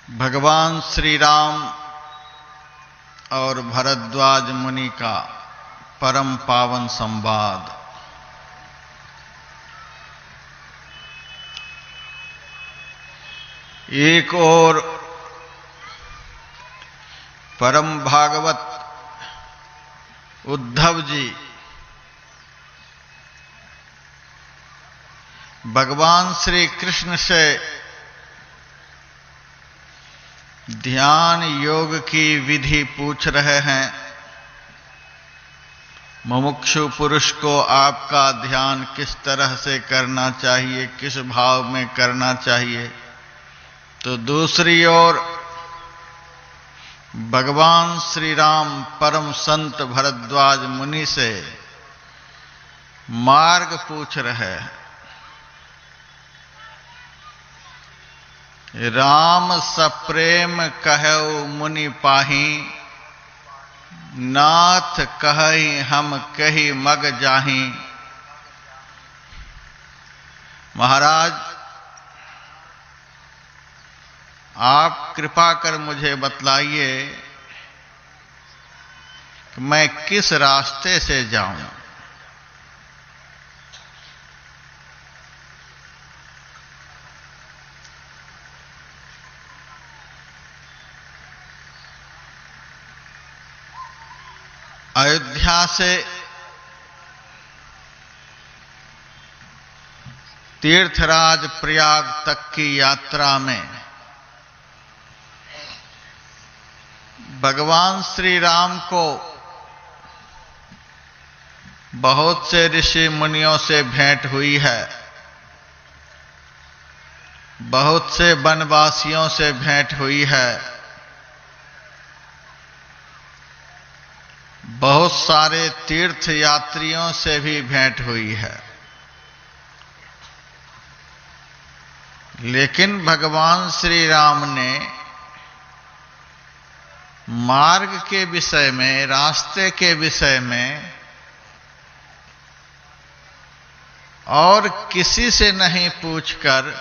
भगवान श्री राम और भरद्वाज मुनि का परम पावन संवाद। एक और परम भागवत उद्धव जी भगवान श्री कृष्ण से ध्यान योग की विधि पूछ रहे हैं। मुमुक्षु पुरुष को आपका ध्यान किस तरह से करना चाहिए, किस भाव में करना चाहिए। तो दूसरी ओर भगवान श्री राम परम संत भरद्वाज मुनि से मार्ग पूछ रहे हैं। राम सप्रेम कहौ मुनि पाही, नाथ कहई हम कही मग जाही। महाराज, आप कृपा कर मुझे बतलाइए कि मैं किस रास्ते से जाऊं। अयोध्या से तीर्थराज प्रयाग तक की यात्रा में भगवान श्री राम को बहुत से ऋषि मुनियों से भेंट हुई है, बहुत से वनवासियों से भेंट हुई है, बहुत सारे तीर्थ यात्रियों से भी भेंट हुई है। लेकिन भगवान श्री राम ने मार्ग के विषय में, रास्ते के विषय में और किसी से नहीं पूछकर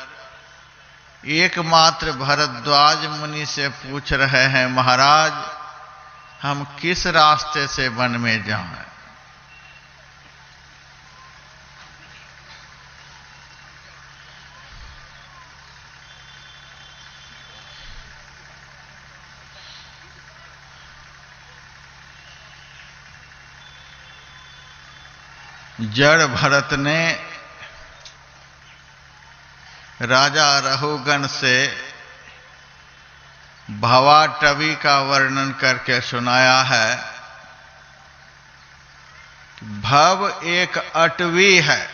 एकमात्र भरद्वाज मुनि से पूछ रहे हैं, महाराज हम किस रास्ते से वन में जाएं। जड़ भरत ने राजा रहुगण से भवाटवी का वर्णन करके सुनाया है। भव एक अटवी है।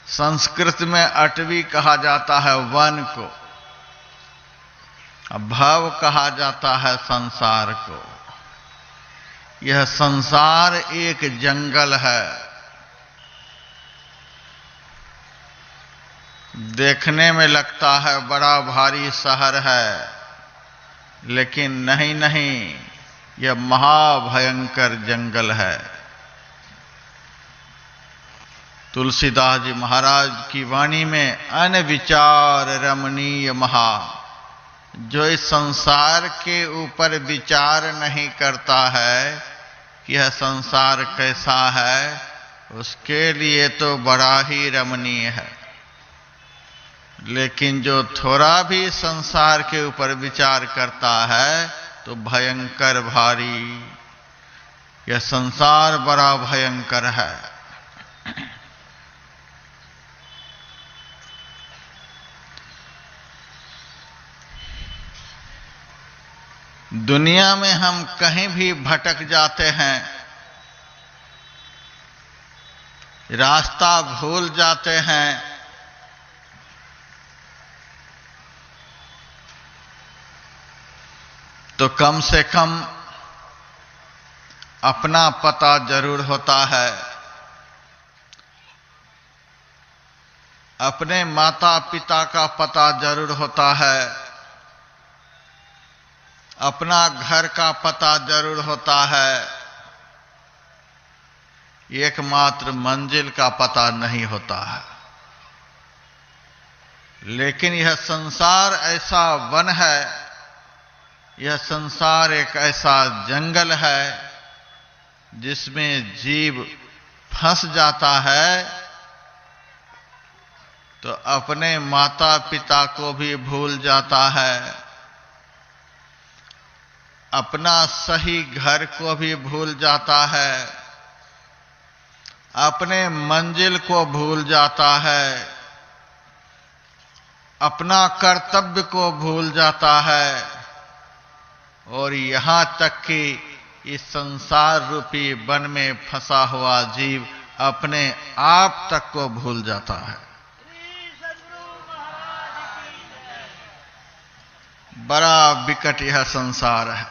संस्कृत में अटवी कहा जाता है वन को, भव कहा जाता है संसार को। यह संसार एक जंगल है। देखने में लगता है बड़ा भारी शहर है, लेकिन नहीं, यह महाभयंकर जंगल है। तुलसीदास जी महाराज की वाणी में अनविचार रमणीय महा, जो इस संसार के ऊपर विचार नहीं करता है कि यह संसार कैसा है, उसके लिए तो बड़ा ही रमणीय है। लेकिन जो थोड़ा भी संसार के ऊपर विचार करता है तो भयंकर भारी, यह संसार बड़ा भयंकर है। दुनिया में हम कहीं भी भटक जाते हैं, रास्ता भूल जाते हैं, तो कम से कम अपना पता जरूर होता है। अपने माता पिता का पता जरूर होता है। अपना घर का पता जरूर होता है। एकमात्र मंजिल का पता नहीं होता है। लेकिन यह संसार ऐसा वन है, यह संसार एक ऐसा जंगल है जिसमें जीव फंस जाता है तो अपने माता पिता को भी भूल जाता है, अपना सही घर को भी भूल जाता है, अपने मंजिल को भूल जाता है, अपना कर्तव्य को भूल जाता है और यहां तक कि इस संसार रूपी वन में फंसा हुआ जीव अपने आप तक को भूल जाता है। बड़ा विकट यह संसार है।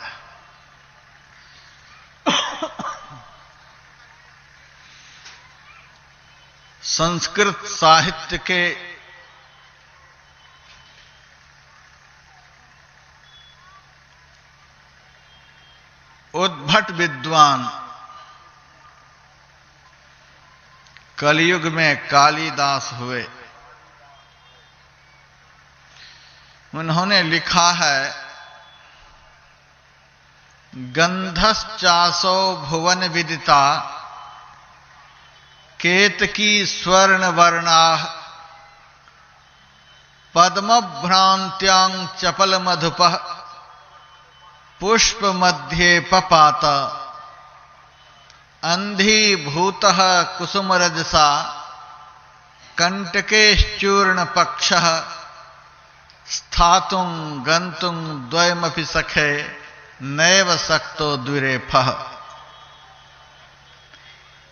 संस्कृत साहित्य के उद्भट विद्वान कलयुग में कालिदास हुए। उन्होंने लिखा है, गंधश्चासो भुवन विदिता केतकी स्वर्ण वर्णाः पद्मभ्रांत्यां चपल मधुपः पुष्प मध्ये पपात अंधीभूतः कुसुम रजसा कंटकेश्चूर्ण पक्षः स्थातुं गंतुं द्वयमपि सखे नैव शक्तो द्विरेफः।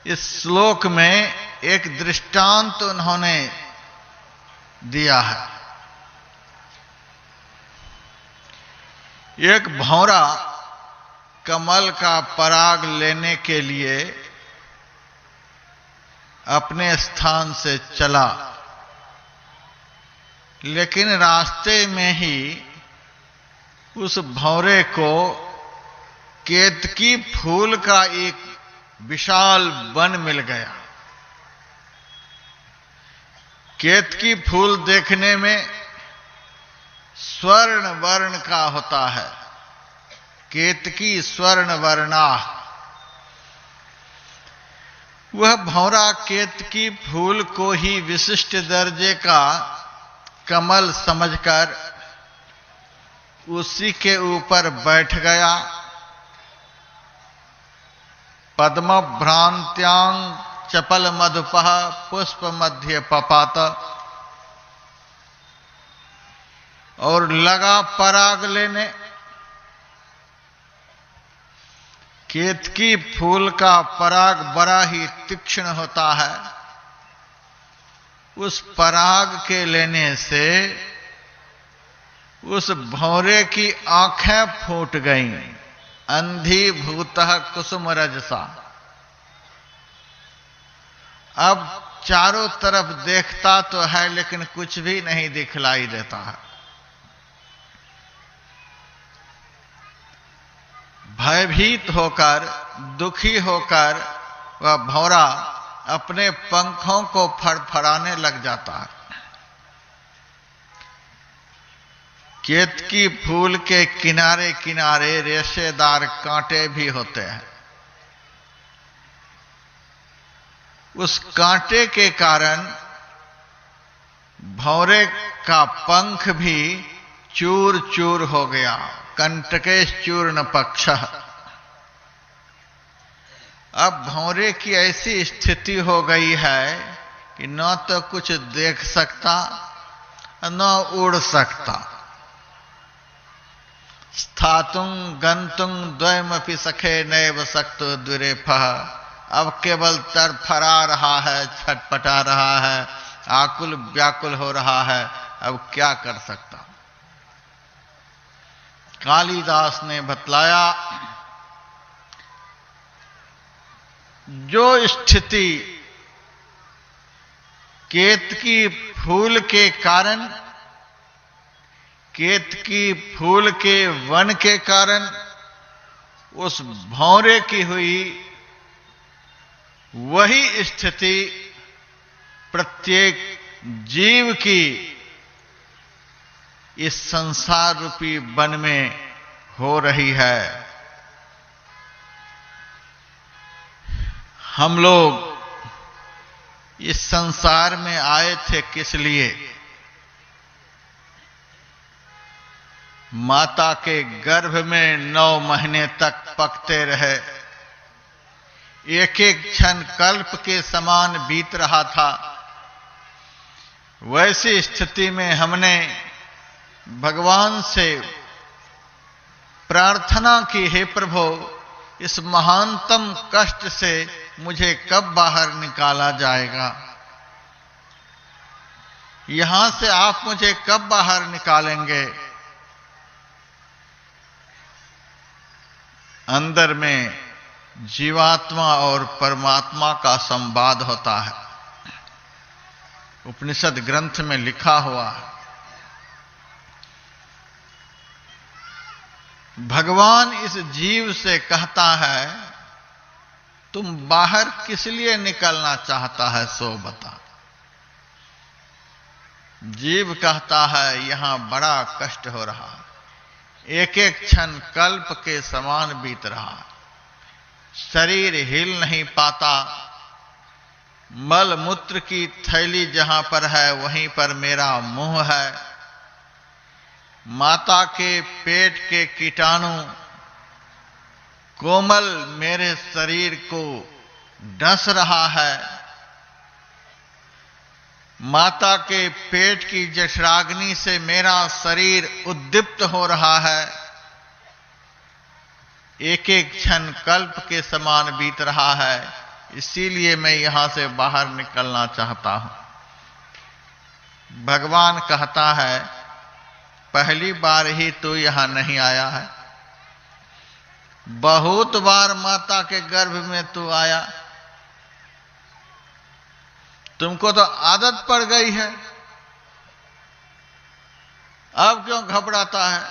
इस श्लोक में एक दृष्टांत उन्होंने दिया है। एक भौरा कमल का पराग लेने के लिए अपने स्थान से चला, लेकिन रास्ते में ही उस भौरे को केतकी फूल का एक विशाल वन मिल गया। केतकी फूल देखने में स्वर्ण वर्ण का होता है, केतकी स्वर्ण वर्णा। वह भौरा केतकी फूल को ही विशिष्ट दर्जे का कमल समझकर उसी के ऊपर बैठ गया। पद्मभ्रांत्यां चपल मधुपः पुष्प मध्य पपात, और लगा पराग लेने। केतकी फूल का पराग बड़ा ही तीक्ष्ण होता है। उस पराग के लेने से उस भौरे की आंखें फूट गईं। अंधीभूतः कुसुम रजसा। अब चारों तरफ देखता तो है लेकिन कुछ भी नहीं दिखलाई देता है। भयभीत होकर, दुखी होकर वह भौरा अपने पंखों को फड़फड़ाने लग जाता है। केतकी फूल के किनारे किनारे रेशेदार कांटे भी होते हैं। उस कांटे के कारण भौरे का पंख भी चूर चूर हो गया। कंटकेश्चूर्ण पक्षः। अब भौरे की ऐसी स्थिति हो गई है कि न तो कुछ देख सकता न उड़ सकता। स्थातुं गंतुं द्वयमपि सखे नैव शक्तो द्विरेफः। अब केवल तरफरा रहा है, छटपटा रहा है, आकुल व्याकुल हो रहा है। अब क्या कर सकता। कालिदास ने बतलाया, जो स्थिति केतकी फूल के कारण, केतकी फूल के वन के कारण उस भौरे की हुई, वही स्थिति प्रत्येक जीव की इस संसार रूपी वन में हो रही है। हम लोग इस संसार में आए थे किस लिए? माता के गर्भ में 9 महीने तक पकते रहे। एक एक क्षण कल्प के समान बीत रहा था। वैसी स्थिति में हमने भगवान से प्रार्थना की, हे प्रभु, इस महानतम कष्ट से मुझे कब बाहर निकाला जाएगा? यहां से आप मुझे कब बाहर निकालेंगे? अंदर में जीवात्मा और परमात्मा का संवाद होता है। उपनिषद ग्रंथ में लिखा हुआ है। भगवान इस जीव से कहता है, तुम बाहर किस लिए निकलना चाहता है सो बता। जीव कहता है, यहां बड़ा कष्ट हो रहा है, एक एक क्षण कल्प के समान बीत रहा है, शरीर हिल नहीं पाता, मल मूत्र की थैली जहां पर है वहीं पर मेरा मुंह है, माता के पेट के कीटाणु कोमल मेरे शरीर को डस रहा है, माता के पेट की जठराग्नि से मेरा शरीर उद्दीप्त हो रहा है, एक एक क्षण कल्प के समान बीत रहा है, इसीलिए मैं यहां से बाहर निकलना चाहता हूं। भगवान कहता है, पहली बार ही तो यहां नहीं आया है, बहुत बार माता के गर्भ में तू आया, तुमको तो आदत पड़ गई है, अब क्यों घबराता है?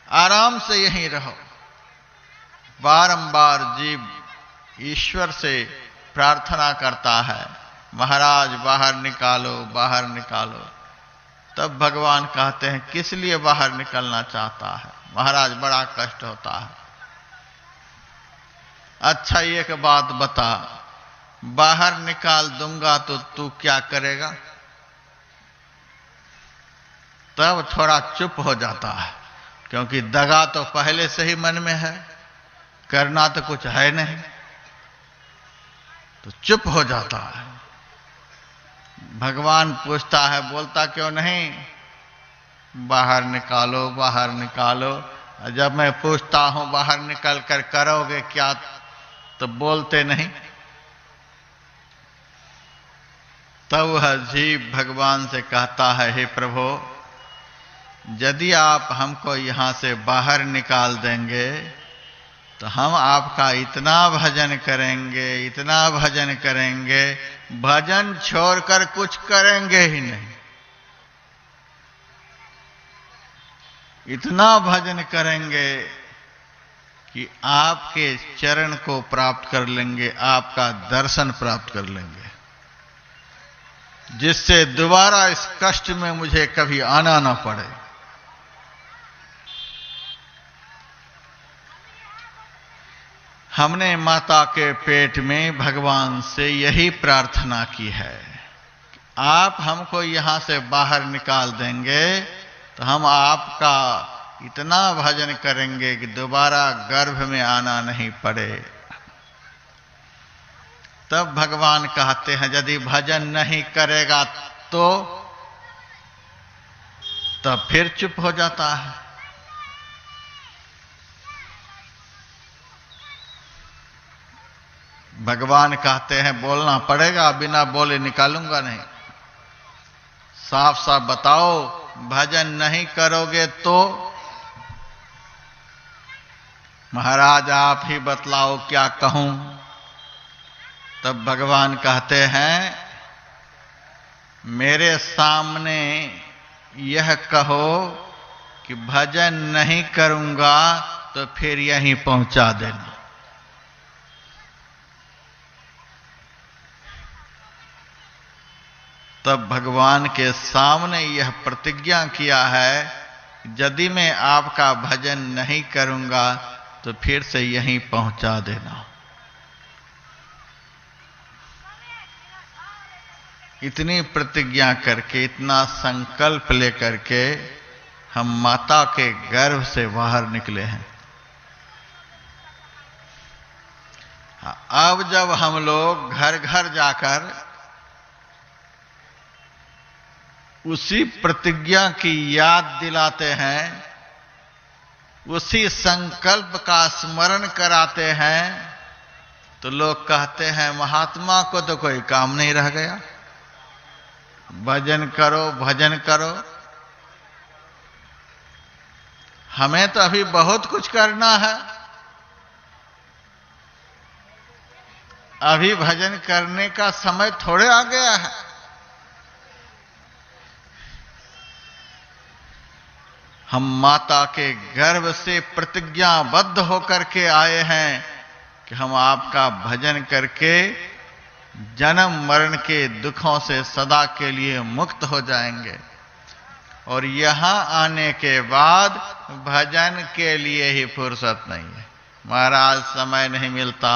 आराम से यहीं रहो। बारंबार जीव ईश्वर से प्रार्थना करता है, महाराज बाहर निकालो, बाहर निकालो। तब भगवान कहते हैं, किस लिए बाहर निकलना चाहता है? महाराज बड़ा कष्ट होता है। अच्छा एक बात बता, बाहर निकाल दूंगा तो तू क्या करेगा? तब थोड़ा चुप हो जाता है, क्योंकि दगा तो पहले से ही मन में है, करना तो कुछ है नहीं, तो चुप हो जाता है। भगवान पूछता है, बोलता क्यों नहीं? बाहर निकालो, बाहर निकालो। जब मैं पूछता हूं बाहर निकल कर करोगे क्या, तो बोलते नहीं। तब वह जीव भगवान से कहता है, हे प्रभु, यदि आप हमको यहां से बाहर निकाल देंगे तो हम आपका इतना भजन करेंगे, इतना भजन करेंगे, भजन छोड़कर कुछ करेंगे ही नहीं। इतना भजन करेंगे कि आपके चरण को प्राप्त कर लेंगे, आपका दर्शन प्राप्त कर लेंगे, जिससे दोबारा इस कष्ट में मुझे कभी आना ना पड़े। हमने माता के पेट में भगवान से यही प्रार्थना की है, आप हमको यहां से बाहर निकाल देंगे तो हम आपका इतना भजन करेंगे कि दोबारा गर्भ में आना नहीं पड़े। तब भगवान कहते हैं, यदि भजन नहीं करेगा तो तब फिर चुप हो जाता है। भगवान कहते हैं, बोलना पड़ेगा, बिना बोले निकालूंगा नहीं। साफ साफ बताओ, भजन नहीं करोगे तो? महाराज आप ही बतलाओ क्या कहूं? तब भगवान कहते हैं, मेरे सामने यह कहो कि भजन नहीं करूंगा तो फिर यहीं पहुंचा देना। तब भगवान के सामने यह प्रतिज्ञा किया है, यदि मैं आपका भजन नहीं करूंगा तो फिर से यहीं पहुंचा देना। इतनी प्रतिज्ञा करके, इतना संकल्प लेकर के हम माता के गर्भ से बाहर निकले हैं। अब जब हम लोग घर घर जाकर उसी प्रतिज्ञा की याद दिलाते हैं, उसी संकल्प का स्मरण कराते हैं, तो लोग कहते हैं महात्मा को तो कोई काम नहीं रह गया, भजन करो भजन करो। हमें तो अभी बहुत कुछ करना है, अभी भजन करने का समय थोड़े आ गया है। हम माता के गर्भ से प्रतिज्ञाबद्ध होकर के आए हैं कि हम आपका भजन करके जन्म मरण के दुखों से सदा के लिए मुक्त हो जाएंगे। और यहां आने के बाद भजन के लिए ही फुर्सत नहीं है। महाराज समय नहीं मिलता,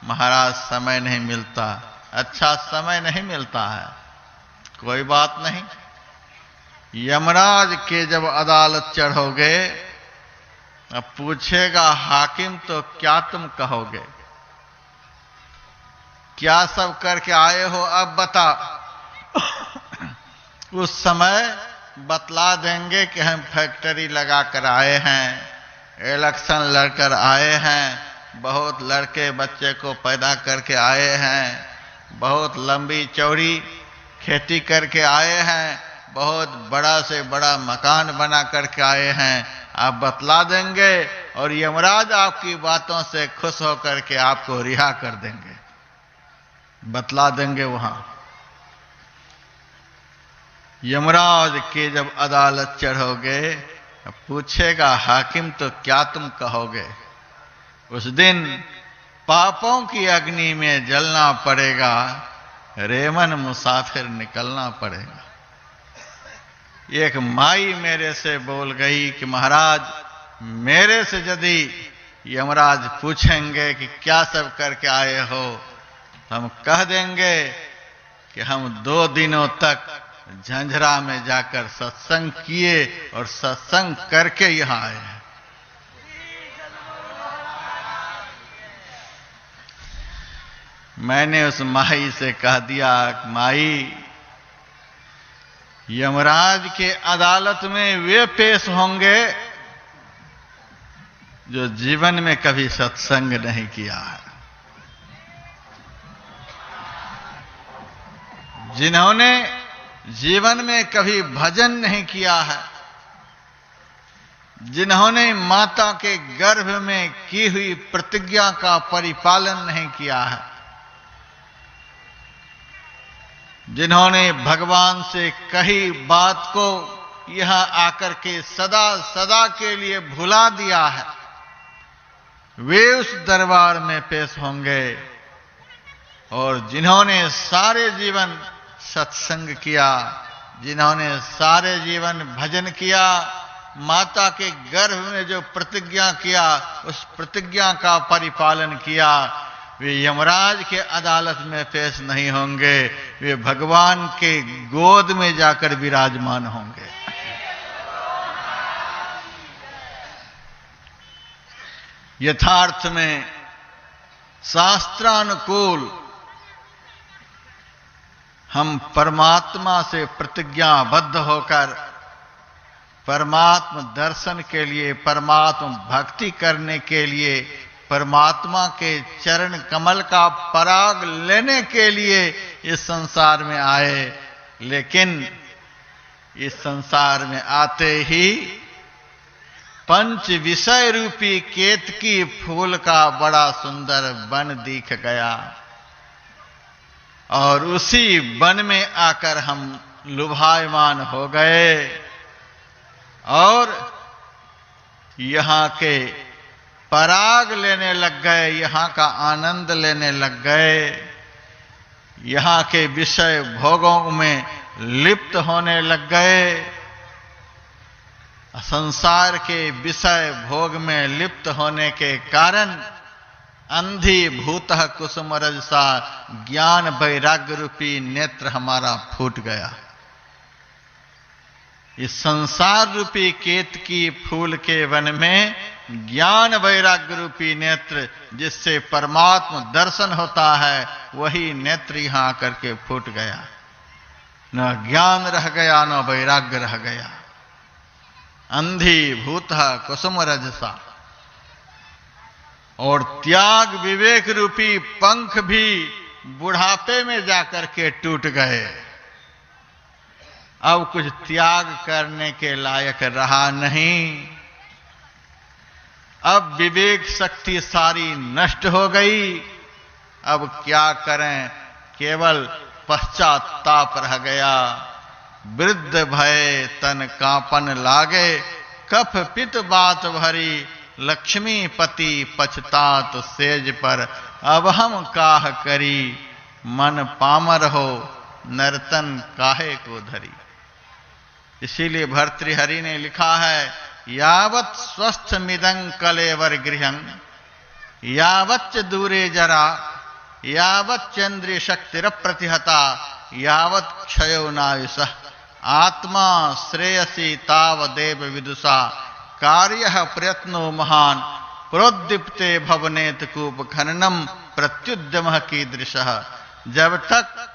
महाराज समय नहीं मिलता, अच्छा समय नहीं मिलता है, कोई बात नहीं। यमराज के जब अदालत चढ़ोगे, अब पूछेगा हाकिम तो क्या तुम कहोगे, क्या सब करके आए हो, अब बता। उस समय बतला देंगे कि हम फैक्ट्री लगा कर आए हैं, इलेक्शन लड़कर आए हैं, बहुत लड़के बच्चे को पैदा करके आए हैं, बहुत लंबी चौड़ी खेती करके आए हैं, बहुत बड़ा से बड़ा मकान बना करके आए हैं, आप बतला देंगे और यमराज आपकी बातों से खुश होकर के आपको रिहा कर देंगे, बतला देंगे वहां। यमराज के जब अदालत चढ़ोगे, पूछेगा हाकिम तो क्या तुम कहोगे। उस दिन पापों की अग्नि में जलना पड़ेगा, रेमन मुसाफिर निकलना पड़ेगा। एक माई मेरे से बोल गई कि महाराज, मेरे से यदि यमराज पूछेंगे कि क्या सब करके आए हो, तो हम कह देंगे कि हम 2 दिनों तक झंझरा में जाकर सत्संग किए और सत्संग करके यहां आए हैं। मैंने उस माई से कह दिया, माई, यमराज के अदालत में वे पेश होंगे जो जीवन में कभी सत्संग नहीं किया है, जिन्होंने जीवन में कभी भजन नहीं किया है, जिन्होंने माता के गर्भ में की हुई प्रतिज्ञा का परिपालन नहीं किया है, जिन्होंने भगवान से कही बात को यहां आकर के सदा सदा के लिए भुला दिया है, वे उस दरबार में पेश होंगे। और जिन्होंने सारे जीवन सत्संग किया, जिन्होंने सारे जीवन भजन किया, माता के गर्भ में जो प्रतिज्ञा किया, उस प्रतिज्ञा का परिपालन किया, वे यमराज के अदालत में पेश नहीं होंगे, वे भगवान के गोद में जाकर विराजमान होंगे। यथार्थ में शास्त्रानुकूल हम परमात्मा से प्रतिज्ञाबद्ध होकर परमात्मा दर्शन के लिए, परमात्मा भक्ति करने के लिए, परमात्मा के चरण कमल का पराग लेने के लिए इस संसार में आए। लेकिन इस संसार में आते ही पंच विषय रूपी केतकी फूल का बड़ा सुंदर वन दिख गया और उसी वन में आकर हम लुभायमान हो गए और यहां के पराग लेने लग गए, यहां का आनंद लेने लग गए। यहाँ के विषय भोगों में लिप्त होने लग गए। संसार के विषय भोग में लिप्त होने के कारण अंधी भूतः कुसुम रजसा ज्ञान वैराग्य रूपी नेत्र हमारा फूट गया। इस संसार रूपी केतकी फूल के वन में ज्ञान वैराग्य रूपी नेत्र, जिससे परमात्मा दर्शन होता है, वही नेत्र यहां आकर के फूट गया। न ज्ञान रह गया, न वैराग्य रह गया। अंधी भूतः कुसुम रजसा। और त्याग विवेक रूपी पंख भी बुढ़ापे में जाकर के टूट गए। अब कुछ त्याग करने के लायक रहा नहीं। अब विवेक शक्ति सारी नष्ट हो गई। अब क्या करें, केवल पश्चाताप रह गया। वृद्ध भय तन कांपन लागे, कफ पित बात भरी, लक्ष्मीपति पछतात सेज पर, अब हम काह करी, मन पामर हो नर्तन काहे को धरी। इसीलिए भर्तृहरि ने लिखा है, यावत् स्वस्थ मिदं कलेवर गृहं, यावच्च दूरे जरा, यावच्चेन्द्रिय शक्तिरप्रतिहता, यावत् क्षयो नायुषः, आत्मा श्रेयसी तावदेव विदुषा, कार्यः प्रयत्नो महान, प्रोद्दीप्ते भवनेत कूप खननम प्रत्युद्यमः कीदृशः। जब तक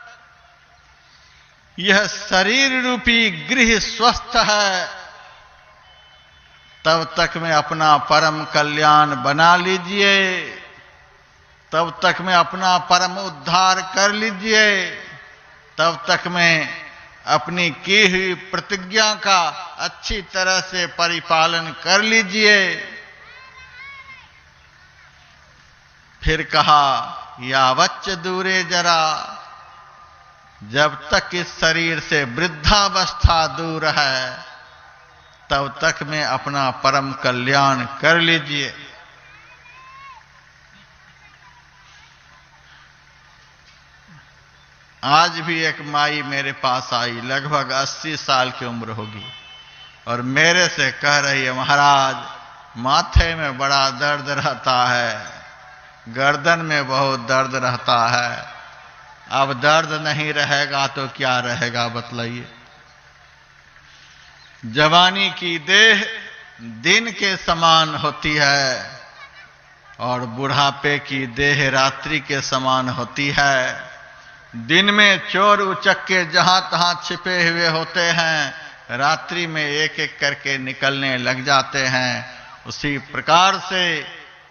यह शरीर रूपी गृह स्वस्थ है, तब तक में अपना परम कल्याण बना लीजिए, तब तक में अपना परम उद्धार कर लीजिए, तब तक में अपनी की हुई प्रतिज्ञा का अच्छी तरह से परिपालन कर लीजिए। फिर कहा, यावच्च दूरे जरा, जब तक इस शरीर से वृद्धावस्था दूर है, तब तक में अपना परम कल्याण कर लीजिए। आज भी एक माई मेरे पास आई, लगभग 80 साल की उम्र होगी, और मेरे से कह रही है, महाराज माथे में बड़ा दर्द रहता है, गर्दन में बहुत दर्द रहता है, अब दर्द नहीं रहेगा तो क्या रहेगा बतलाइए। जवानी की देह दिन के समान होती है और बुढ़ापे की देह रात्रि के समान होती है। दिन में चोर उचक्के जहां तहां छिपे हुए होते हैं, रात्रि में एक एक करके निकलने लग जाते हैं। उसी प्रकार से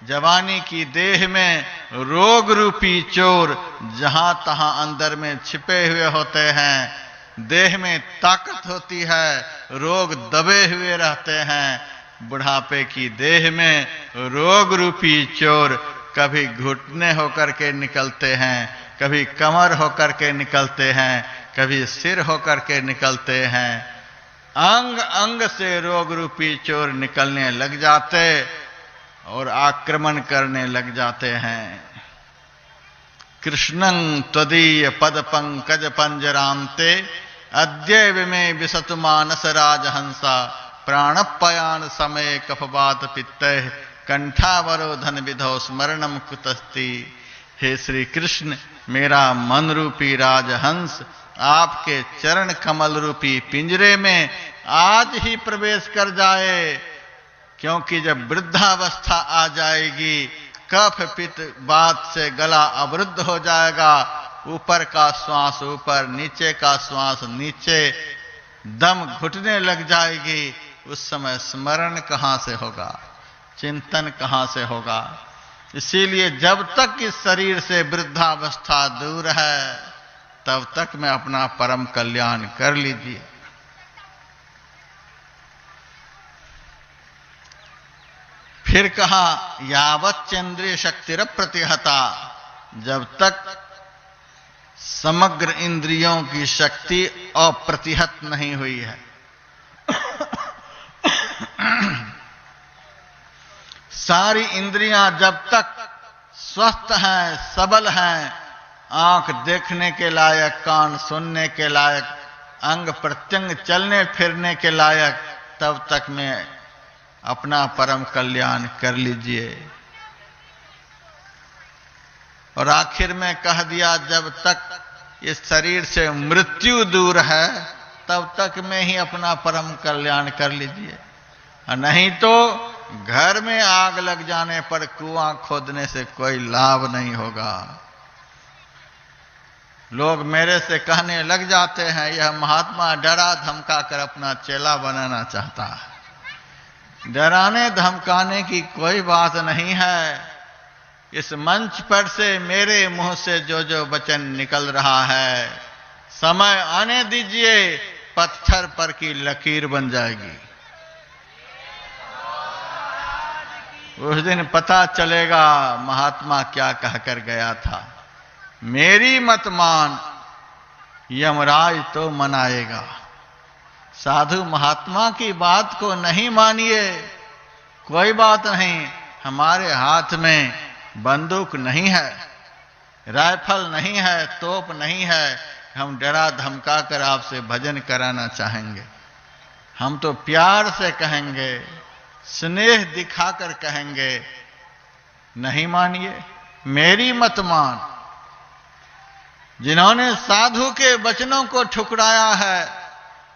जवानी की देह में रोग रूपी चोर जहां तहां अंदर में छिपे हुए होते हैं। देह में ताकत होती है, रोग दबे हुए रहते हैं। बुढ़ापे की देह में रोग रूपी चोर कभी घुटने होकर के निकलते हैं, कभी कमर होकर के निकलते हैं, कभी सिर होकर के निकलते हैं। अंग अंग से रोग रूपी चोर निकलने लग जाते और आक्रमण करने लग जाते हैं। कृष्णं त्वदीय पद पंकज पंजरांते, अद्यैव में विसतु मानस राजहंसा, प्राणपयान समय कफवात पित्ते, कंठावरोधन विधौ स्मरणम कुतस्ति। हे श्री कृष्ण, मेरा मन रूपी राजहंस आपके चरण कमल रूपी पिंजरे में आज ही प्रवेश कर जाए, क्योंकि जब वृद्धावस्था आ जाएगी, कफ पित्त बात से गला अवरुद्ध हो जाएगा, ऊपर का श्वास ऊपर, नीचे का श्वास नीचे, दम घुटने लग जाएगी। उस समय स्मरण कहां से होगा, चिंतन कहां से होगा। इसीलिए जब तक इस शरीर से वृद्धावस्था दूर है, तब तक में अपना परम कल्याण कर लीजिए। फिर कहा, यावच्चेन्द्रिय शक्तिरः प्रतिहता, जब तक समग्र इंद्रियों की शक्ति अप्रतिहत नहीं हुई है। सारी इंद्रियां जब तक स्वस्थ हैं, सबल हैं, आंख देखने के लायक, कान सुनने के लायक, अंग प्रत्यंग चलने फिरने के लायक, तब तक में अपना परम कल्याण कर लीजिए। और आखिर में कह दिया, जब तक इस शरीर से मृत्यु दूर है तब तक में ही अपना परम कल्याण कर लीजिए, नहीं तो घर में आग लग जाने पर कुआं खोदने से कोई लाभ नहीं होगा। लोग मेरे से कहने लग जाते हैं, यह महात्मा डरा धमका कर अपना चेला बनाना चाहता है। डराने धमकाने की कोई बात नहीं है। इस मंच पर से मेरे मुंह से जो जो वचन निकल रहा है, समय आने दीजिए, पत्थर पर की लकीर बन जाएगी। उस दिन पता चलेगा महात्मा क्या कहकर गया था। मेरी मत मान, यमराज तो मनाएगा। साधु महात्मा की बात को नहीं मानिए, कोई बात नहीं। हमारे हाथ में बंदूक नहीं है, राइफल नहीं है, तोप नहीं है, हम डरा धमका कर आपसे भजन कराना चाहेंगे। हम तो प्यार से कहेंगे, स्नेह दिखाकर कहेंगे, नहीं मानिए, मेरी मत मान। जिन्होंने साधु के वचनों को ठुकराया है,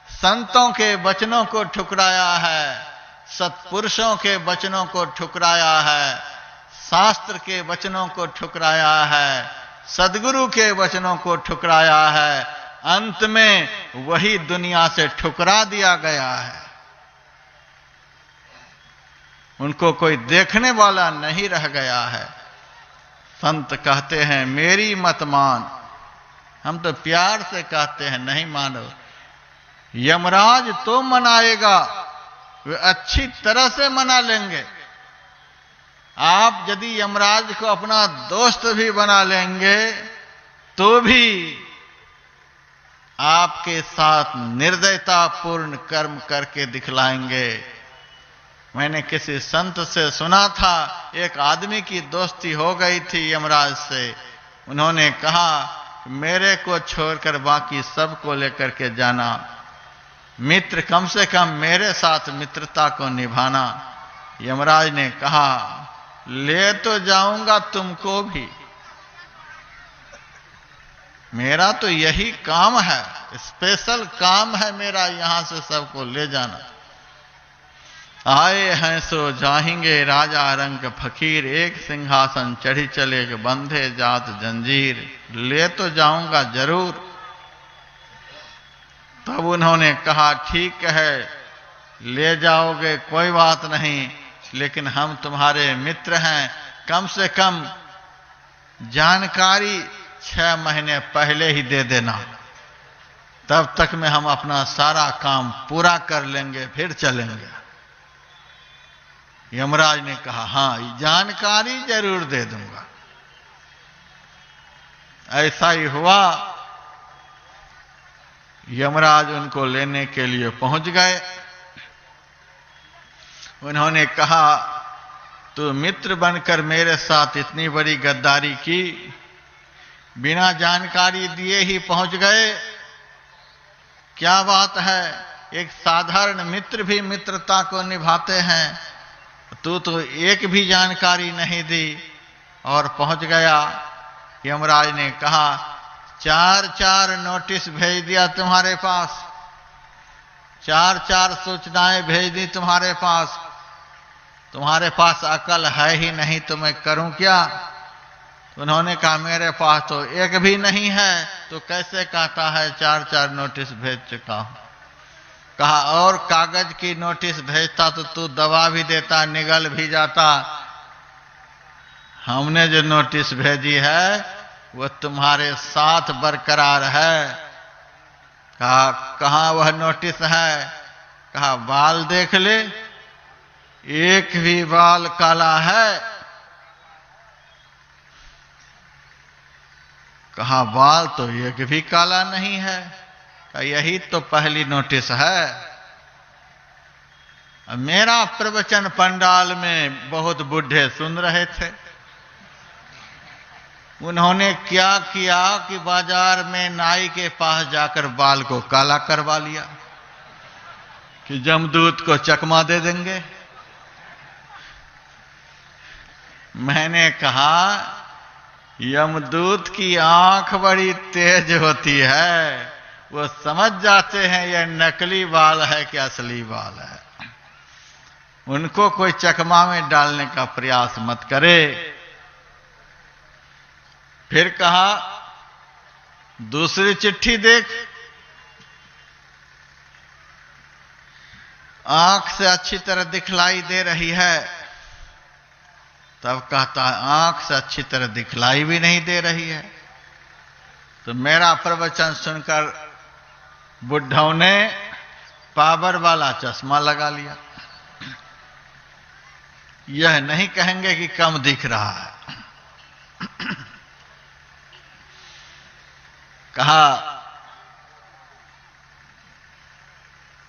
संतों के वचनों को ठुकराया है, सत्पुरुषों के वचनों को ठुकराया है, शास्त्र के वचनों को ठुकराया है, सद्गुरु के वचनों को ठुकराया है, अंत में वही दुनिया से ठुकरा दिया गया है। उनको कोई देखने वाला नहीं रह गया है। संत कहते हैं, मेरी मत मान। हम तो प्यार से कहते हैं, नहीं मानो। यमराज तो मनाएगा, वे अच्छी तरह से मना लेंगे। आप यदि यमराज को अपना दोस्त भी बना लेंगे तो भी आपके साथ निर्दयतापूर्ण कर्म करके दिखलाएंगे। मैंने किसी संत से सुना था, एक आदमी की दोस्ती हो गई थी यमराज से। उन्होंने कहा, मेरे को छोड़कर बाकी सबको लेकर के जाना, मित्र कम से कम मेरे साथ मित्रता को निभाना। यमराज ने कहा, ले तो जाऊंगा तुमको भी, मेरा तो यही काम है, स्पेशल काम है मेरा, यहां से सबको ले जाना। आए हैं सो जाएंगे राजा रंग फकीर, एक सिंहासन चढ़ी चले बंधे जात जंजीर, ले तो जाऊंगा जरूर। तब उन्होंने कहा, ठीक है ले जाओगे, कोई बात नहीं, लेकिन हम तुम्हारे मित्र हैं, कम से कम जानकारी 6 महीने पहले ही दे देना, तब तक में हम अपना सारा काम पूरा कर लेंगे, फिर चलेंगे। यमराज ने कहा, हाँ जानकारी जरूर दे दूंगा। ऐसा ही हुआ। यमराज उनको लेने के लिए पहुंच गए। उन्होंने कहा, तू मित्र बनकर मेरे साथ इतनी बड़ी गद्दारी की, बिना जानकारी दिए ही पहुंच गए, क्या बात है? एक साधारण मित्र भी मित्रता को निभाते हैं, तू तो एक भी जानकारी नहीं दी और पहुंच गया। यमराज ने कहा, 4-4 नोटिस भेज दिया तुम्हारे पास, 4-4 सूचनाएं भेज दी तुम्हारे पास अकल है ही नहीं तो मैं करूं क्या? उन्होंने कहा, मेरे पास तो एक भी नहीं है, तो कैसे कहता है 4-4 नोटिस भेज चुका हूं? कहा, और कागज की नोटिस भेजता तो तू दबा भी देता, निगल भी जाता। हमने जो नोटिस भेजी है वो तुम्हारे साथ बरकरार है। कहा, कहां वह नोटिस है? कहा, बाल देख ले, एक भी बाल काला है। कहा, बाल तो एक भी काला नहीं है। कहा, यही तो पहली नोटिस है। मेरा प्रवचन पंडाल में बहुत बूढ़े सुन रहे थे। उन्होंने क्या किया कि बाजार में नाई के पास जाकर बाल को काला करवा लिया कि जमदूत को चकमा दे देंगे। मैंने कहा यमदूत की आंख बड़ी तेज होती है, वो समझ जाते हैं ये नकली बाल है कि असली बाल है। उनको कोई चकमा में डालने का प्रयास मत करे। फिर कहा दूसरी चिट्ठी देख, आंख से अच्छी तरह दिखलाई दे रही है। तब कहता आंख से अच्छी तरह दिखलाई भी नहीं दे रही है। तो मेरा प्रवचन सुनकर बुढ़ऊ ने पावर वाला चश्मा लगा लिया। यह नहीं कहेंगे कि कम दिख रहा है। कहा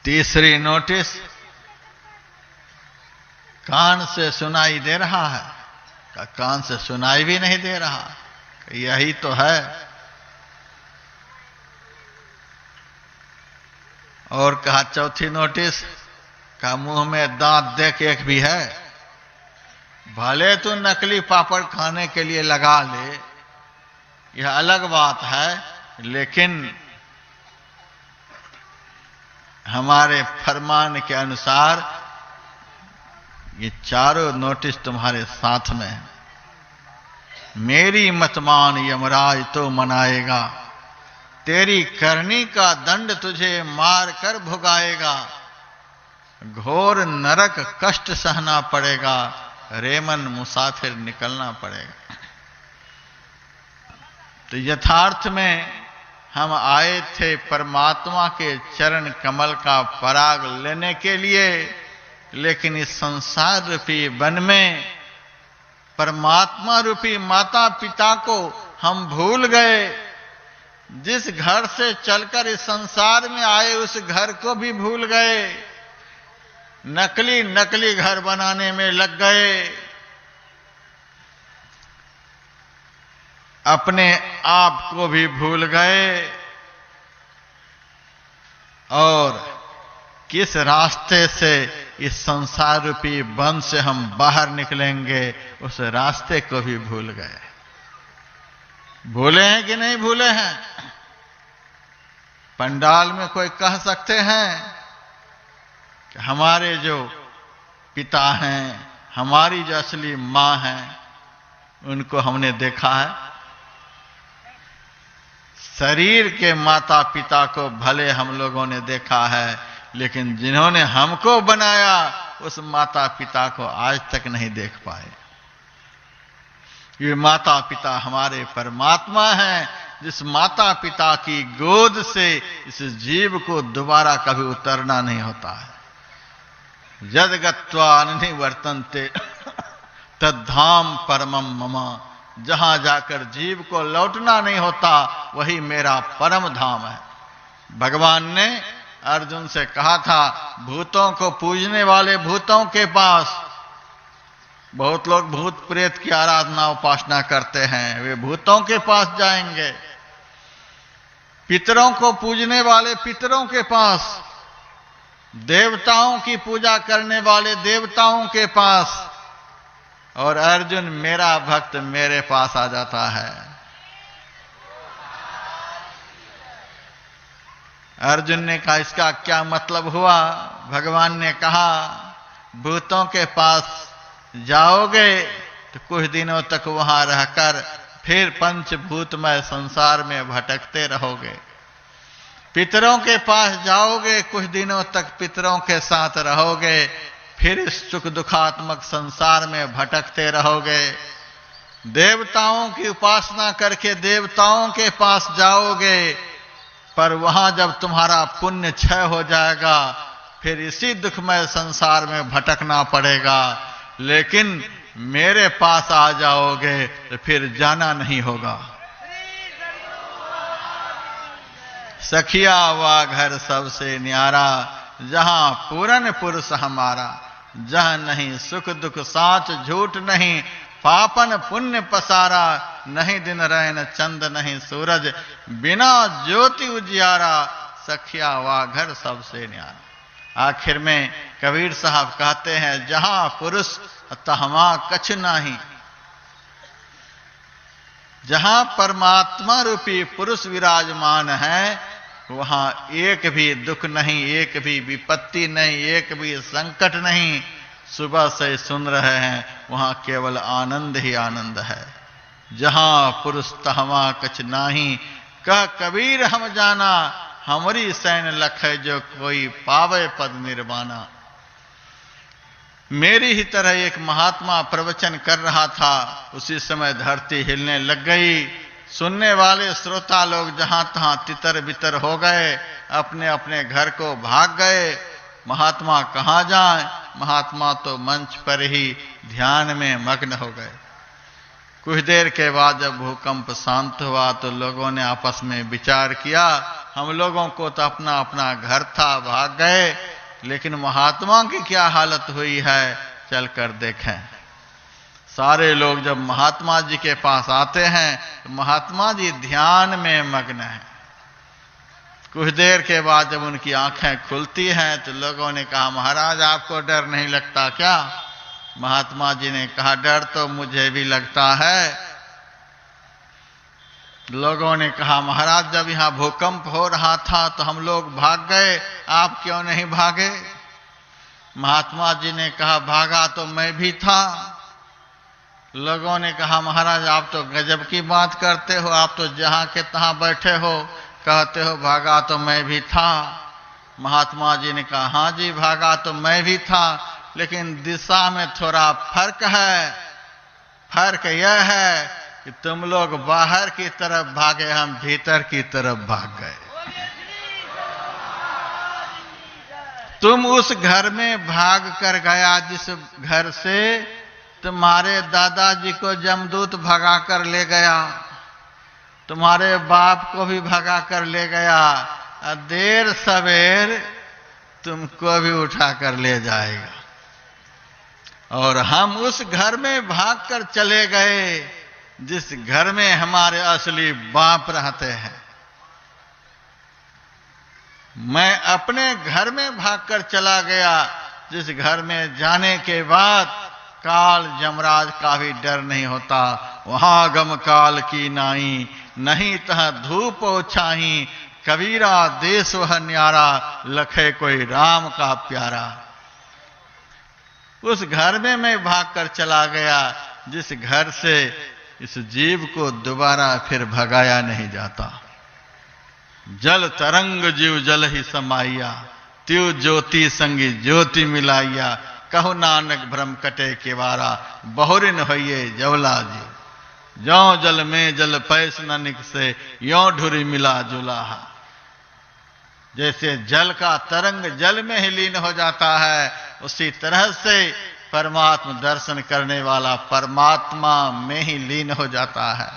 तीसरी नोटिस, कान से सुनाई दे रहा है? कान से सुनाई भी नहीं दे रहा। यही तो है। और कहा चौथी नोटिस, का मुंह में दांत देख एक भी है? भले तू नकली पापड़ खाने के लिए लगा ले, यह अलग बात है, लेकिन हमारे फरमान के अनुसार ये चारों नोटिस तुम्हारे साथ में है। मेरी मत मान यमराज तो मनाएगा, तेरी करनी का दंड तुझे मार कर भुगाएगा, घोर नरक कष्ट सहना पड़ेगा, रेमन मुसाफिर निकलना पड़ेगा। तो यथार्थ में हम आए थे परमात्मा के चरण कमल का पराग लेने के लिए, लेकिन इस संसार रूपी वन में परमात्मा रूपी माता पिता को हम भूल गए। जिस घर से चलकर इस संसार में आए उस घर को भी भूल गए। नकली नकली घर बनाने में लग गए। अपने आप को भी भूल गए। और किस रास्ते से इस संसार रूपी वन से हम बाहर निकलेंगे उस रास्ते को भी भूल गए। भूले हैं कि नहीं भूले हैं? पंडाल में कोई कह सकते हैं कि हमारे जो पिता हैं, हमारी जो असली मां हैं, उनको हमने देखा है। शरीर के माता पिता को भले हम लोगों ने देखा है, लेकिन जिन्होंने हमको बनाया उस माता पिता को आज तक नहीं देख पाए। ये माता पिता हमारे परमात्मा हैं, जिस माता पिता की गोद से इस जीव को दोबारा कभी उतरना नहीं होता है। यद गत्वा निवर्तन्ते तद्धाम परमम मम, जहां जाकर जीव को लौटना नहीं होता वही मेरा परम धाम है। भगवान ने अर्जुन से कहा था, भूतों को पूजने वाले भूतों के पास, बहुत लोग भूत प्रेत की आराधना उपासना करते हैं, वे भूतों के पास जाएंगे। पितरों को पूजने वाले पितरों के पास, देवताओं की पूजा करने वाले देवताओं के पास, और अर्जुन मेरा भक्त मेरे पास आ जाता है। अर्जुन ने कहा इसका क्या मतलब हुआ? भगवान ने कहा भूतों के पास जाओगे तो कुछ दिनों तक वहां रहकर फिर पंचभूतमय संसार में भटकते रहोगे। पितरों के पास जाओगे, कुछ दिनों तक पितरों के साथ रहोगे, फिर इस सुख दुखात्मक संसार में भटकते रहोगे। देवताओं की उपासना करके देवताओं के पास जाओगे, पर वहां जब तुम्हारा पुण्य क्षय हो जाएगा फिर इसी दुखमय संसार में भटकना पड़ेगा। लेकिन मेरे पास आ जाओगे तो फिर जाना नहीं होगा। सखिया वा घर सबसे न्यारा, जहां पूरन पुरुष हमारा, जहां नहीं सुख दुख साच झूठ नहीं, पापन पुण्य पसारा, नहीं दिन रैन चंद नहीं सूरज, बिना ज्योति उजियारा, सखिया वा घर सबसे न्यारा। आखिर में कबीर साहब कहते हैं, जहां पुरुष तहमा कछ नाही, जहां परमात्मा रूपी पुरुष विराजमान है, वहां एक भी दुख नहीं, एक भी विपत्ति नहीं, एक भी संकट नहीं। सुबह से सुन रहे हैं, वहां केवल आनंद ही आनंद है। जहां पुरुष तहमा कछ नाही, कह कबीर हम जाना, हमारी सैन लख जो कोई पावे पद निर्वाणा। मेरी ही तरह एक महात्मा प्रवचन कर रहा था, उसी समय धरती हिलने लग गई। सुनने वाले श्रोता लोग जहां तहां तितर बितर हो गए, अपने अपने घर को भाग गए। महात्मा कहां जाएं? महात्मा तो मंच पर ही ध्यान में मग्न हो गए। कुछ देर के बाद जब भूकंप शांत हुआ तो लोगों ने आपस में विचार किया, हम लोगों को तो अपना अपना घर था, भाग गए, लेकिन महात्मा की क्या हालत हुई है, चलकर देखें। सारे लोग जब महात्मा जी के पास आते हैं तो महात्मा जी ध्यान में मग्न हैं। कुछ देर के बाद जब उनकी आंखें खुलती हैं तो लोगों ने कहा, महाराज आपको डर नहीं लगता क्या? महात्मा जी ने कहा, डर तो मुझे भी लगता है। लोगों ने कहा, महाराज जब यहां भूकंप हो रहा था तो हम लोग भाग गए, आप क्यों नहीं भागे? महात्मा जी ने कहा, भागा तो मैं भी था। लोगों ने कहा, महाराज आप तो गजब की बात करते हो, आप तो जहां के तहां बैठे हो, कहते हो भागा तो मैं भी था। महात्मा जी ने कहा, हाँ जी भागा तो मैं भी था, लेकिन दिशा में थोड़ा फर्क है। फर्क यह है कि तुम लोग बाहर की तरफ भागे, हम भीतर की तरफ भाग गए। तुम उस घर में भाग कर गया जिस घर से तुम्हारे दादाजी को जमदूत भगा कर ले गया, तुम्हारे बाप को भी भगा कर ले गया, देर सवेर तुमको भी उठा कर ले जाएगा। और हम उस घर में भाग कर चले गए जिस घर में हमारे असली बाप रहते हैं। मैं अपने घर में भागकर चला गया जिस घर में जाने के बाद काल जमराज का भी डर नहीं होता। वहां गम काल की नाई, नहीं तह धूप ओछाही, कबीरा देश वह न्यारा, लखे कोई राम का प्यारा। उस घर में मैं भागकर चला गया जिस घर से इस जीव को दोबारा फिर भगाया नहीं जाता। जल तरंग जीव जल ही समाइया, त्यों ज्योति संगी ज्योति मिलाइया, कहो नानक भ्रम कटे केवारा, बहुरिन होइए जवला जीव। ज्यों जल में जल पैस न निकसे, यों ढुरी मिला जुलाहा। जैसे जल का तरंग जल में ही लीन हो जाता है, उसी तरह से परमात्मा दर्शन करने वाला परमात्मा में ही लीन हो जाता है।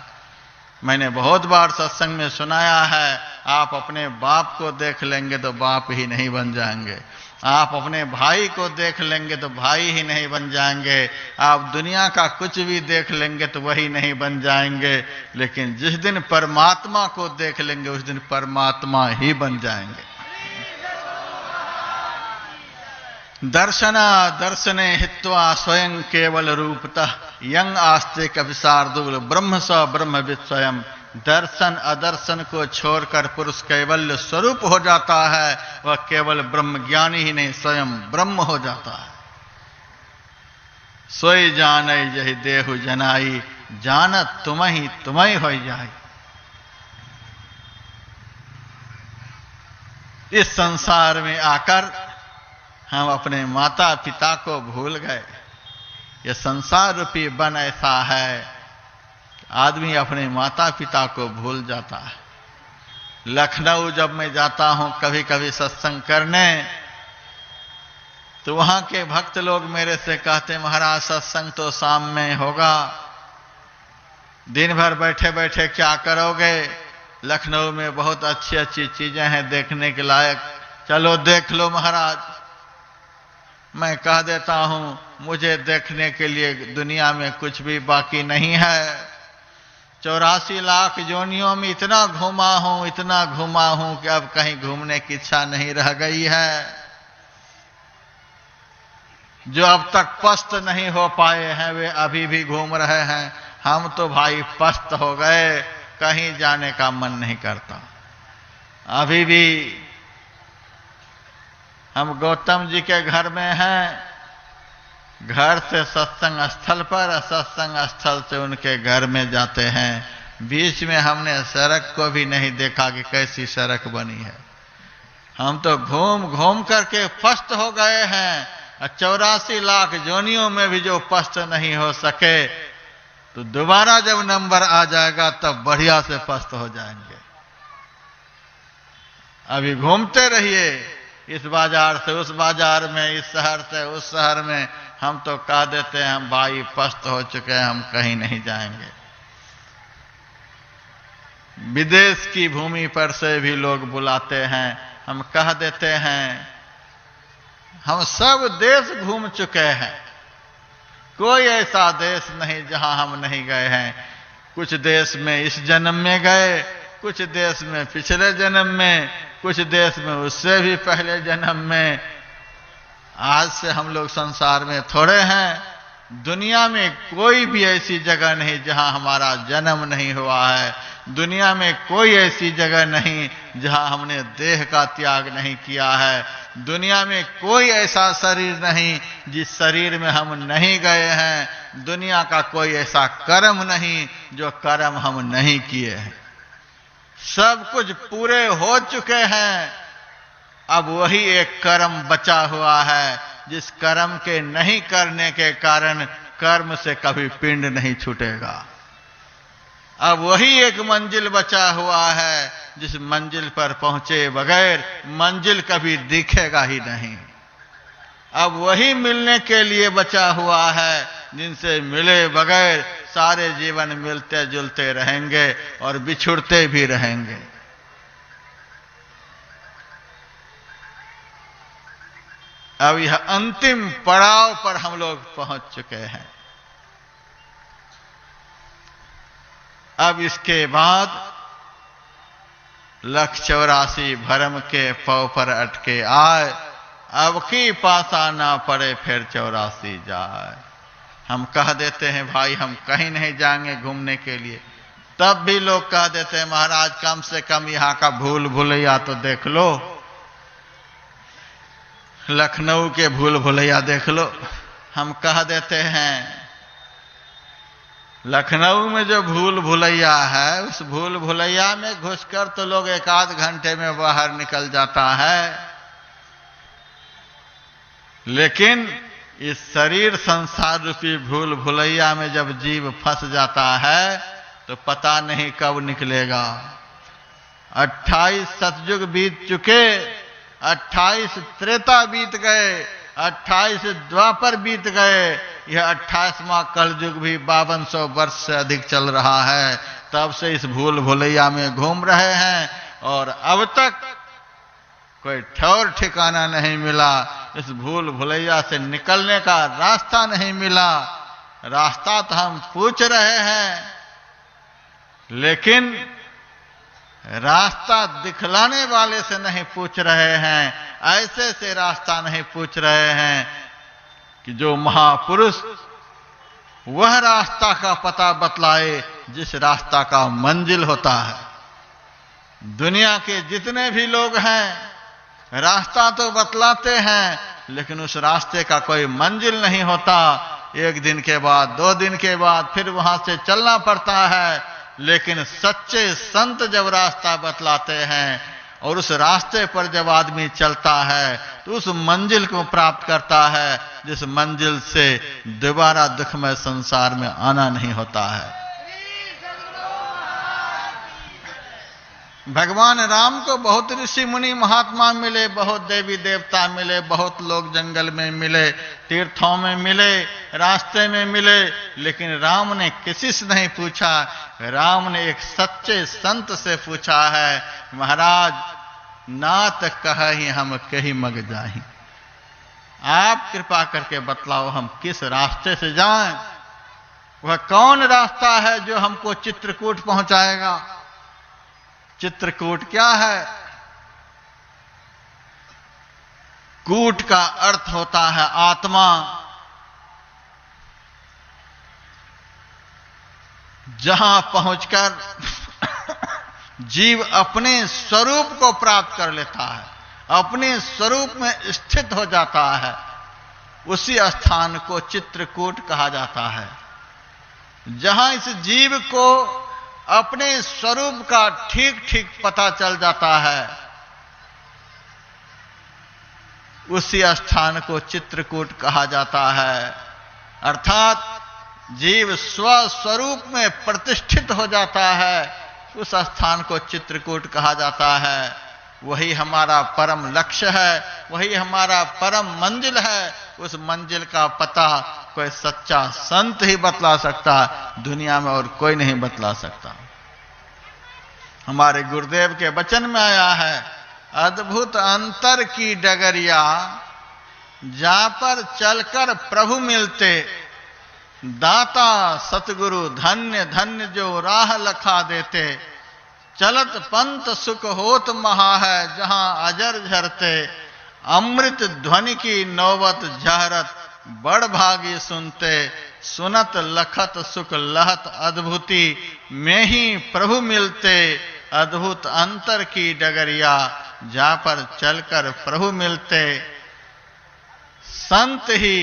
मैंने बहुत बार सत्संग में सुनाया है, आप अपने बाप को देख लेंगे तो बाप ही नहीं बन जाएंगे, आप अपने भाई को देख लेंगे तो भाई ही नहीं बन जाएंगे, आप दुनिया का कुछ भी देख लेंगे तो वही नहीं बन जाएंगे, लेकिन जिस दिन परमात्मा को देख लेंगे उस दिन परमात्मा ही बन जाएंगे। दर्शना दर्शने हित्वा स्वयं केवल रूपतः, यंग आस्ते कविशार्दूल ब्रह्म स ब्रह्मविद स्वयं। दर्शन अदर्शन को छोड़कर पुरुष कैवल्य स्वरूप हो जाता है, वह केवल ब्रह्म ज्ञानी ही नहीं स्वयं ब्रह्म हो जाता है। सोई जान यही देहु जनाई, जानत तुम्हें हो जाई। इस संसार में आकर हम अपने माता पिता को भूल गए। यह संसार रूपी वन ऐसा है, आदमी अपने माता पिता को भूल जाता है। लखनऊ जब मैं जाता हूं कभी कभी सत्संग करने, तो वहां के भक्त लोग मेरे से कहते, महाराज सत्संग तो शाम में होगा, दिन भर बैठे बैठे क्या करोगे? लखनऊ में बहुत अच्छी अच्छी चीजें हैं देखने के लायक, चलो देख लो महाराज। मैं कह देता हूं, मुझे देखने के लिए दुनिया में कुछ भी बाकी नहीं है। 84 लाख योनियों में इतना घूमा हूं कि अब कहीं घूमने की इच्छा नहीं रह गई है। जो अब तक पस्त नहीं हो पाए हैं वे अभी भी घूम रहे हैं। हम तो भाई पस्त हो गए, कहीं जाने का मन नहीं करता। अभी भी हम गौतम जी के घर में हैं, घर से सत्संग स्थल पर, सत्संग स्थल से उनके घर में जाते हैं। बीच में हमने सड़क को भी नहीं देखा कि कैसी सड़क बनी है। हम तो घूम घूम करके पस्त हो गए हैं। 84 लाख जोनियों में भी जो पस्त नहीं हो सके तो दोबारा जब नंबर आ जाएगा तब बढ़िया से पस्त हो जाएंगे। अभी घूमते रहिए, इस बाजार से उस बाजार में, इस शहर से उस शहर में। हम तो कह देते हैं हम भाई पस्त हो चुके हैं, हम कहीं नहीं जाएंगे। विदेश की भूमि पर से भी लोग बुलाते हैं, हम कह देते हैं हम सब देश घूम चुके हैं, कोई ऐसा देश नहीं जहां हम नहीं गए हैं। कुछ देश में इस जन्म में गए, कुछ देश में पिछले जन्म में, कुछ देश में उससे भी पहले जन्म में। आज से हम लोग संसार में थोड़े हैं। दुनिया में कोई भी ऐसी जगह नहीं जहां हमारा जन्म नहीं हुआ है। दुनिया में कोई ऐसी जगह नहीं जहां हमने देह का त्याग नहीं किया है। दुनिया में कोई ऐसा शरीर नहीं जिस शरीर में हम नहीं गए हैं। दुनिया का कोई ऐसा कर्म नहीं जो कर्म हम नहीं किए हैं। सब कुछ पूरे हो चुके हैं। अब वही एक कर्म बचा हुआ है, जिस कर्म के नहीं करने के कारण कर्म से कभी पिंड नहीं छूटेगा। अब वही एक मंजिल बचा हुआ है, जिस मंजिल पर पहुंचे बगैर मंजिल कभी दिखेगा ही नहीं। अब वही मिलने के लिए बचा हुआ है, जिनसे मिले बगैर सारे जीवन मिलते जुलते रहेंगे और बिछुड़ते भी रहेंगे। अब यह अंतिम पड़ाव पर हम लोग पहुंच चुके हैं। अब इसके बाद 184 भरम के पौ पर अटके आए, अब की पासा ना पड़े फिर 84 जाए। हम कह देते हैं भाई हम कहीं नहीं जाएंगे घूमने के लिए, तब भी लोग कह देते हैं महाराज कम से कम यहाँ का भूल भुलैया तो देख लो, लखनऊ के भूल भुलैया देख लो। हम कह देते हैं लखनऊ में जो भूल भुलैया है, उस भूल भुलैया में घुसकर तो लोग एक आध घंटे में बाहर निकल जाता है, लेकिन इस शरीर संसार रूपी भूल भुलैया में जब जीव फंस जाता है तो पता नहीं कब निकलेगा। 28 सतयुग बीत चुके, 28 त्रेता बीत गए, 28 द्वापर बीत गए, यह 28वां कलयुग भी 5200 वर्ष से अधिक चल रहा है। तब से इस भूल भुलैया में घूम रहे हैं और अब तक कोई ठौर ठिकाना नहीं मिला। इस भूल भुलैया से निकलने का रास्ता नहीं मिला। रास्ता तो हम पूछ रहे हैं, लेकिन रास्ता दिखलाने वाले से नहीं पूछ रहे हैं, ऐसे से रास्ता नहीं पूछ रहे हैं कि जो महापुरुष वह रास्ता का पता बतलाए जिस रास्ता का मंजिल होता है। दुनिया के जितने भी लोग हैं रास्ता तो बतलाते हैं, लेकिन उस रास्ते का कोई मंजिल नहीं होता। एक दिन के बाद, 2 दिन के बाद फिर वहां से चलना पड़ता है। लेकिन सच्चे संत जब रास्ता बतलाते हैं और उस रास्ते पर जब आदमी चलता है तो उस मंजिल को प्राप्त करता है जिस मंजिल से दोबारा दुखमय संसार में आना नहीं होता है। भगवान राम को बहुत ऋषि मुनि महात्मा मिले, बहुत देवी देवता मिले, बहुत लोग जंगल में मिले, तीर्थों में मिले, रास्ते में मिले, लेकिन राम ने किसी से नहीं पूछा। राम ने एक सच्चे संत से पूछा है, महाराज नात कहि हम कहीं मग जाहि, आप कृपा करके बतलाओ हम किस रास्ते से जाएं। वह कौन रास्ता है जो हमको चित्रकूट पहुंचाएगा? चित्रकूट क्या है? कूट का अर्थ होता है आत्मा। जहां पहुंचकर जीव अपने स्वरूप को प्राप्त कर लेता है, अपने स्वरूप में स्थित हो जाता है, उसी स्थान को चित्रकूट कहा जाता है। जहां इस जीव को अपने स्वरूप का ठीक ठीक पता चल जाता है, उसी स्थान को चित्रकूट कहा जाता है। अर्थात जीव स्वस्वरूप में प्रतिष्ठित हो जाता है, उस स्थान को चित्रकूट कहा जाता है। वही हमारा परम लक्ष्य है, वही हमारा परम मंजिल है। उस मंजिल का पता कोई सच्चा संत ही बतला सकता, दुनिया में और कोई नहीं बतला सकता। हमारे गुरुदेव के वचन में आया है, अद्भुत अंतर की डगरिया, जहां पर चलकर प्रभु मिलते, दाता सतगुरु धन्य धन्य जो राह लखा देते। चलत पंथ सुख होत महा है, जहां अजर झरते, अमृत ध्वनि की नौबत झहरत, बड़ भागी सुनते, सुनत लखत सुख लहत अद्भुति, में ही प्रभु मिलते। अद्भुत अंतर की डगरिया, जहां पर चलकर प्रभु मिलते। संत ही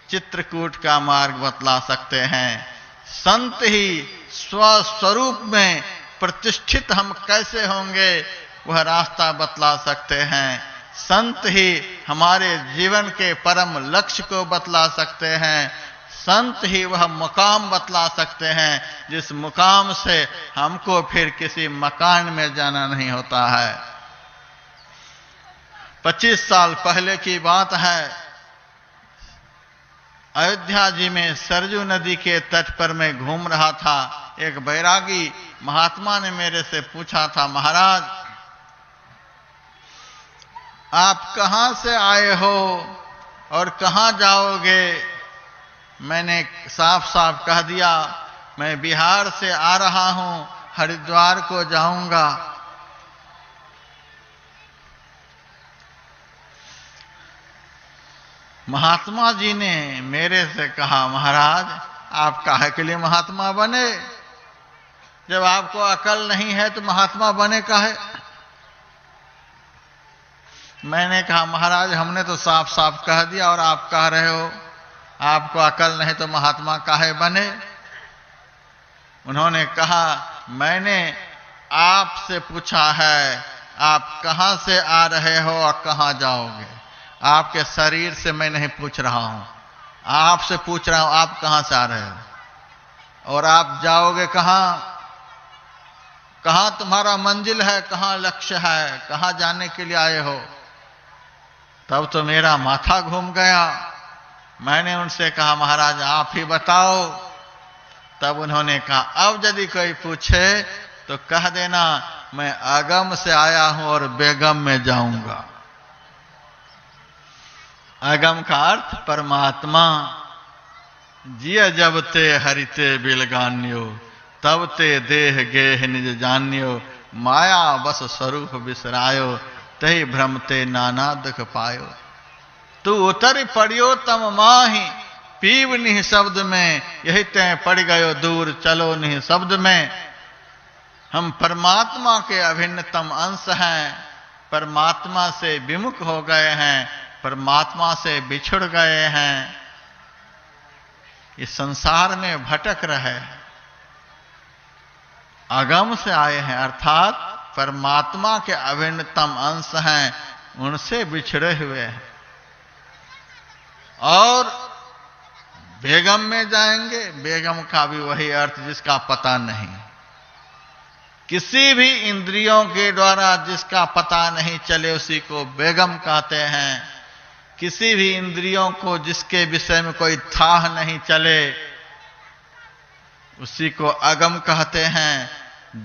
चित्रकूट का मार्ग बतला सकते हैं। संत ही स्वस्वरूप में प्रतिष्ठित हम कैसे होंगे, वह रास्ता बतला सकते हैं। संत ही हमारे जीवन के परम लक्ष्य को बतला सकते हैं। संत ही वह मुकाम बतला सकते हैं, जिस मुकाम से हमको फिर किसी मकान में जाना नहीं होता है। 25 साल पहले की बात है, अयोध्या जी में सरजू नदी के तट पर मैं घूम रहा था। एक बैरागी महात्मा ने मेरे से पूछा था, महाराज आप कहां से आए हो और कहां जाओगे? मैंने साफ साफ कह दिया, मैं बिहार से आ रहा हूं, हरिद्वार को जाऊंगा। महात्मा जी ने मेरे से कहा, महाराज आप काहे के लिए महात्मा बने? जब आपको अकल नहीं है तो महात्मा बने काहे? मैंने कहा, महाराज हमने तो साफ साफ कह दिया और आप कह रहे हो आपको अकल नहीं तो महात्मा काहे बने? उन्होंने कहा, मैंने आपसे पूछा है आप कहां से आ रहे हो और कहां जाओगे। आपके शरीर से मैं नहीं पूछ रहा हूं, आपसे पूछ रहा हूं आप कहां से आ रहे हो और आप जाओगे कहां? कहां तुम्हारा मंजिल है, कहां लक्ष्य है, कहां जाने के लिए आए हो? तब तो मेरा माथा घूम गया। मैंने उनसे कहा, महाराज आप ही बताओ। तब उन्होंने कहा, अब यदि कोई पूछे तो कह देना मैं आगम से आया हूं और बेगम में जाऊंगा। आगम का अर्थ परमात्मा। जिय जब ते हरिते बिलगान्यो, तब ते देह गेह निज जान्यो, माया बस स्वरूप बिसरायो, तही भ्रमते नाना दुख पायो। तू उतर पड़ियो तम माही, पीव निह शब्द में, यही तय पड़ गयो दूर, चलो निह शब्द में। हम परमात्मा के अभिन्नतम अंश हैं, परमात्मा से विमुख हो गए हैं, परमात्मा से बिछुड़ गए हैं, इस संसार में भटक रहे, अगम से आए हैं, अर्थात परमात्मा के अभिन्नतम अंश हैं, उनसे बिछड़े हुए हैं। और बेगम में जाएंगे, बेगम का भी वही अर्थ जिसका पता नहीं। किसी भी इंद्रियों के द्वारा जिसका पता नहीं चले उसी को बेगम कहते हैं। किसी भी इंद्रियों को जिसके विषय में कोई थाह नहीं चले उसी को अगम कहते हैं।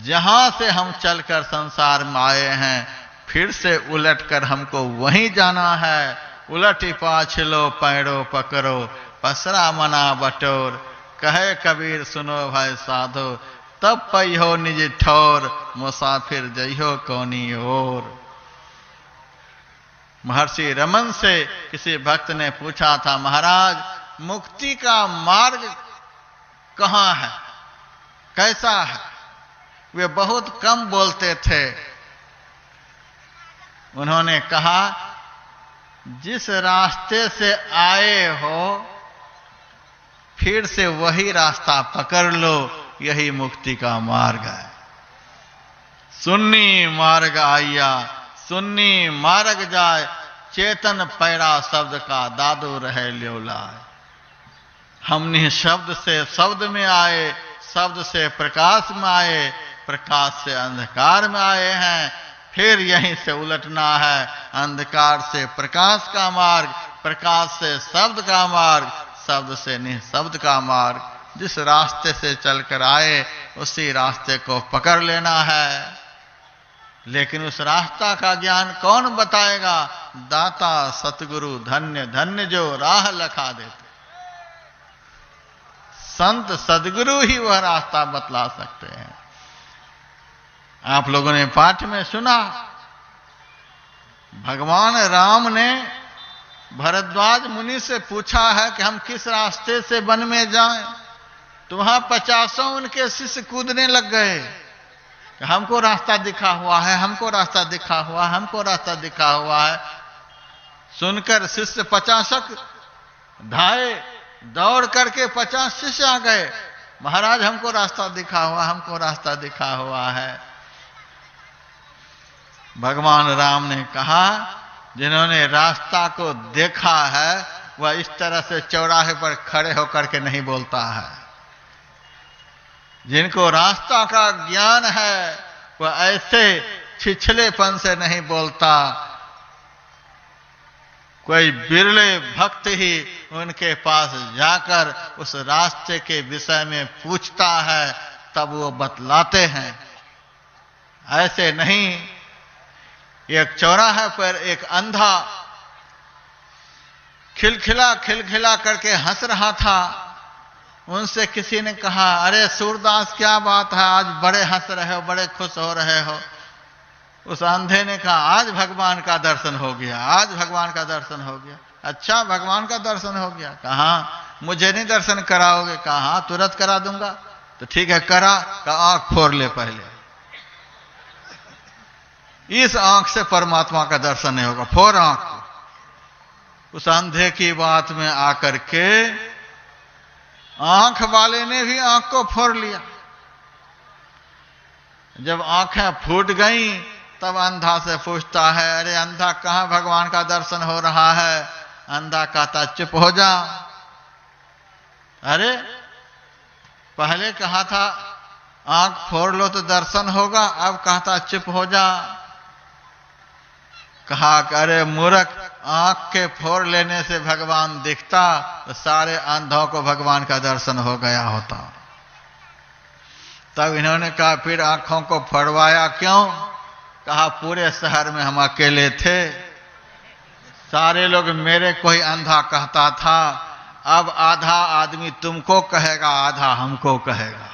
जहां से हम चलकर संसार में आए हैं, फिर से उलटकर हमको वहीं जाना है। उलटी पाछलो पैरो पकड़ो, पसरा मना बटोर, कहे कबीर सुनो भाई साधो, तब पैहो निज ठौर, मुसाफिर जइहो कौनी ओर। महर्षि रमन से किसी भक्त ने पूछा था, महाराज मुक्ति का मार्ग कहाँ है, कैसा है? वे बहुत कम बोलते थे। उन्होंने कहा, जिस रास्ते से आए हो फिर से वही रास्ता पकड़ लो, यही मुक्ति का मार्ग है। सुन्नी मार्ग आइया, सुन्नी मार्ग जाए, चेतन पैरा शब्द का दादू रहे ल्योलाए। हमने शब्द से शब्द में आए, शब्द से प्रकाश में आए, प्रकाश से अंधकार में आए हैं, फिर यहीं से उलटना है। अंधकार से प्रकाश का मार्ग, प्रकाश से शब्द का मार्ग, शब्द से निःशब्द का मार्ग। जिस रास्ते से चलकर आए उसी रास्ते को पकड़ लेना है। लेकिन उस रास्ता का ज्ञान कौन बताएगा? दाता सतगुरु धन्य धन्य जो राह लखा देते। संत सदगुरु ही वह रास्ता बतला सकते हैं। आप लोगों ने पाठ में सुना, भगवान राम ने भरद्वाज मुनि से पूछा है कि हम किस रास्ते से वन में जाएं। तो वहां 50 उनके शिष्य कूदने लग गए, हमको रास्ता दिखा हुआ है, हमको रास्ता दिखा हुआ है, हमको रास्ता दिखा हुआ है। सुनकर शिष्य 50 धाए, दौड़ करके 50 शिष्य आ गए, महाराज हमको रास्ता दिखा हुआ, हमको रास्ता दिखा हुआ है। भगवान राम ने कहा, जिन्होंने रास्ता को देखा है वह इस तरह से चौराहे पर खड़े होकर के नहीं बोलता है। जिनको रास्ता का ज्ञान है वह ऐसे छिछलेपन से नहीं बोलता। कोई बिरले भक्त ही उनके पास जाकर उस रास्ते के विषय में पूछता है, तब वो बतलाते हैं। ऐसे नहीं। एक चौराहे पर एक अंधा खिलखिला खिलखिला करके हंस रहा था। उनसे किसी ने कहा, अरे सूरदास क्या बात है, आज बड़े हंस रहे हो, बड़े खुश हो रहे हो। उस अंधे ने कहा, आज भगवान का दर्शन हो गया, आज भगवान का दर्शन हो गया। अच्छा, भगवान का दर्शन हो गया? कहा, मुझे नहीं दर्शन कराओगे? कहा, तुरंत करा दूंगा। तो ठीक है, करा। कहा, आंख फोड़ ले पहले। इस आंख से परमात्मा का दर्शन नहीं होगा, फोड़ आंख को। उस अंधे की बात में आकर के आंख वाले ने भी आंख को फोड़ लिया। जब आंखें फूट गईं तब अंधा से पूछता है, अरे अंधा, कहां भगवान का दर्शन हो रहा है? अंधा कहता, चुप हो जा। अरे पहले कहा था आंख फोड़ लो तो दर्शन होगा, अब कहता चुप हो जा। कहा, अरे मूर्ख, आंख के फोड़ लेने से भगवान दिखता तो सारे अंधों को भगवान का दर्शन हो गया होता। तब इन्होंने कहा, फिर आंखों को फोड़वाया क्यों? कहा, पूरे शहर में हम अकेले थे, सारे लोग मेरे को ही अंधा कहता था। अब आधा आदमी तुमको कहेगा, आधा हमको कहेगा।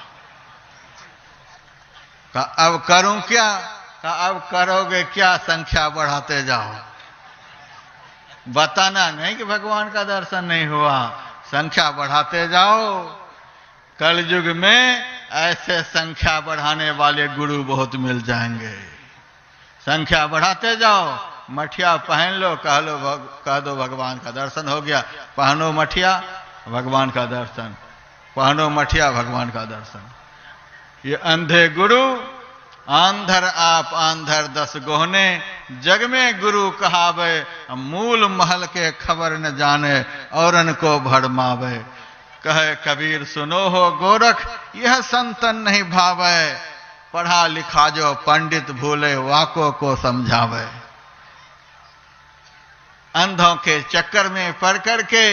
कहा, अब करूं क्या? कहा, अब करोगे क्या? संख्या बढ़ाते जाओ। बताना नहीं कि भगवान का दर्शन नहीं हुआ, संख्या बढ़ाते जाओ। कलयुग में ऐसे संख्या बढ़ाने वाले गुरु बहुत मिल जाएंगे। संख्या बढ़ाते जाओ। मठिया पहन लो, कह दो भगवान का दर्शन हो गया। पहनो मठिया, भगवान का दर्शन। पहनो मठिया, भगवान का दर्शन। ये अंधे गुरु, आंधर आप आंधर 10 गोहने, जग में गुरु कहावे, मूल महल के खबर न जाने, औरन को भरमावे। कहे कबीर सुनो हो गोरख, यह संतन नहीं भावे, पढ़ा लिखा जो पंडित भूले, वाकों को समझावे। अंधों के चक्कर में पड़ करके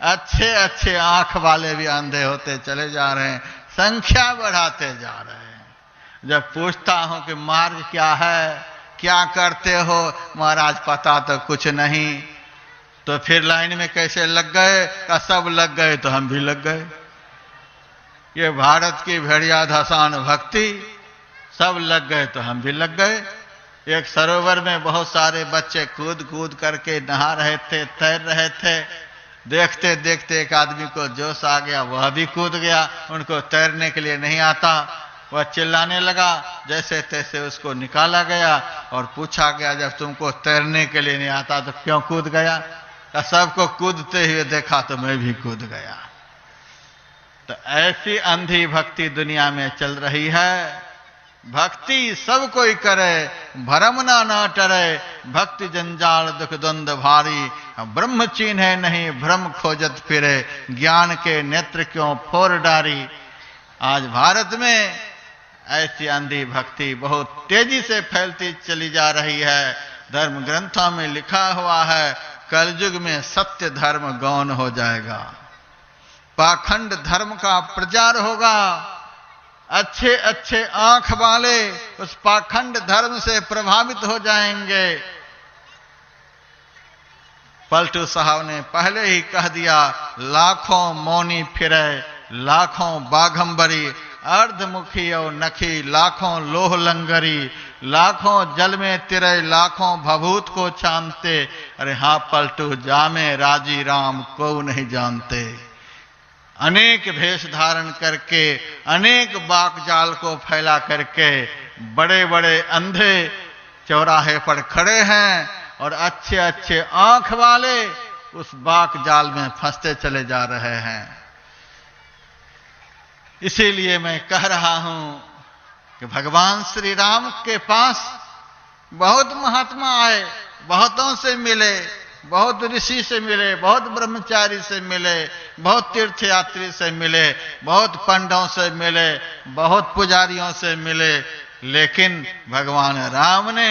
अच्छे अच्छे आंख वाले भी अंधे होते चले जा रहे हैं, संख्या बढ़ाते जा रहे हैं। जब पूछता हूं कि मार्ग क्या है, क्या करते हो? महाराज पता तो कुछ नहीं। तो फिर लाइन में कैसे लग गए? का सब लग गए तो हम भी लग गए। ये भारत की भेड़िया धसान भक्ति, सब लग गए तो हम भी लग गए। एक सरोवर में बहुत सारे बच्चे कूद कूद करके नहा रहे थे, तैर रहे थे। देखते देखते एक आदमी को जोश आ गया, वह भी कूद गया। उनको तैरने के लिए नहीं आता, वह चिल्लाने लगा। जैसे तैसे उसको निकाला गया और पूछा गया, जब तुमको तैरने के लिए नहीं आता तो क्यों कूद गया? सबको कूदते हुए देखा तो मैं भी कूद गया। तो ऐसी अंधी भक्ति दुनिया में चल रही है। भक्ति सब कोई करे, भरम ना टरे, भक्ति जंजाल दुख द्वंद भारी, ब्रह्म चिन्हे नहीं भ्रम खोजत फिरे, ज्ञान के नेत्र क्यों फोर डारी। आज भारत में ऐसी अंधी भक्ति बहुत तेजी से फैलती चली जा रही है। धर्म ग्रंथों में लिखा हुआ है, कलयुग में सत्य धर्म गौण हो जाएगा, पाखंड धर्म का प्रचार होगा। अच्छे अच्छे आंख वाले उस पाखंड धर्म से प्रभावित हो जाएंगे। पलटू साहब ने पहले ही कह दिया, लाखों मौनी फिरे, लाखों बाघंबरी, अर्धमुखी और नखी, लाखों लोह लंगरी, लाखों जल में तिरे, लाखों भभूत को छानते। अरे हाँ पलटू, जामे राजी राम को नहीं जानते। अनेक भेष धारण करके, अनेक बाकजाल को फैला करके बड़े बड़े अंधे चौराहे पर खड़े हैं और अच्छे अच्छे आंख वाले उस बाकजाल में फंसते चले जा रहे हैं। इसीलिए मैं कह रहा हूं कि भगवान श्री राम के पास बहुत महात्मा आए, बहुतों से मिले, बहुत ऋषि से मिले, बहुत ब्रह्मचारी से मिले, बहुत तीर्थयात्री से मिले, बहुत पंडों से मिले, बहुत पुजारियों से मिले, लेकिन भगवान राम ने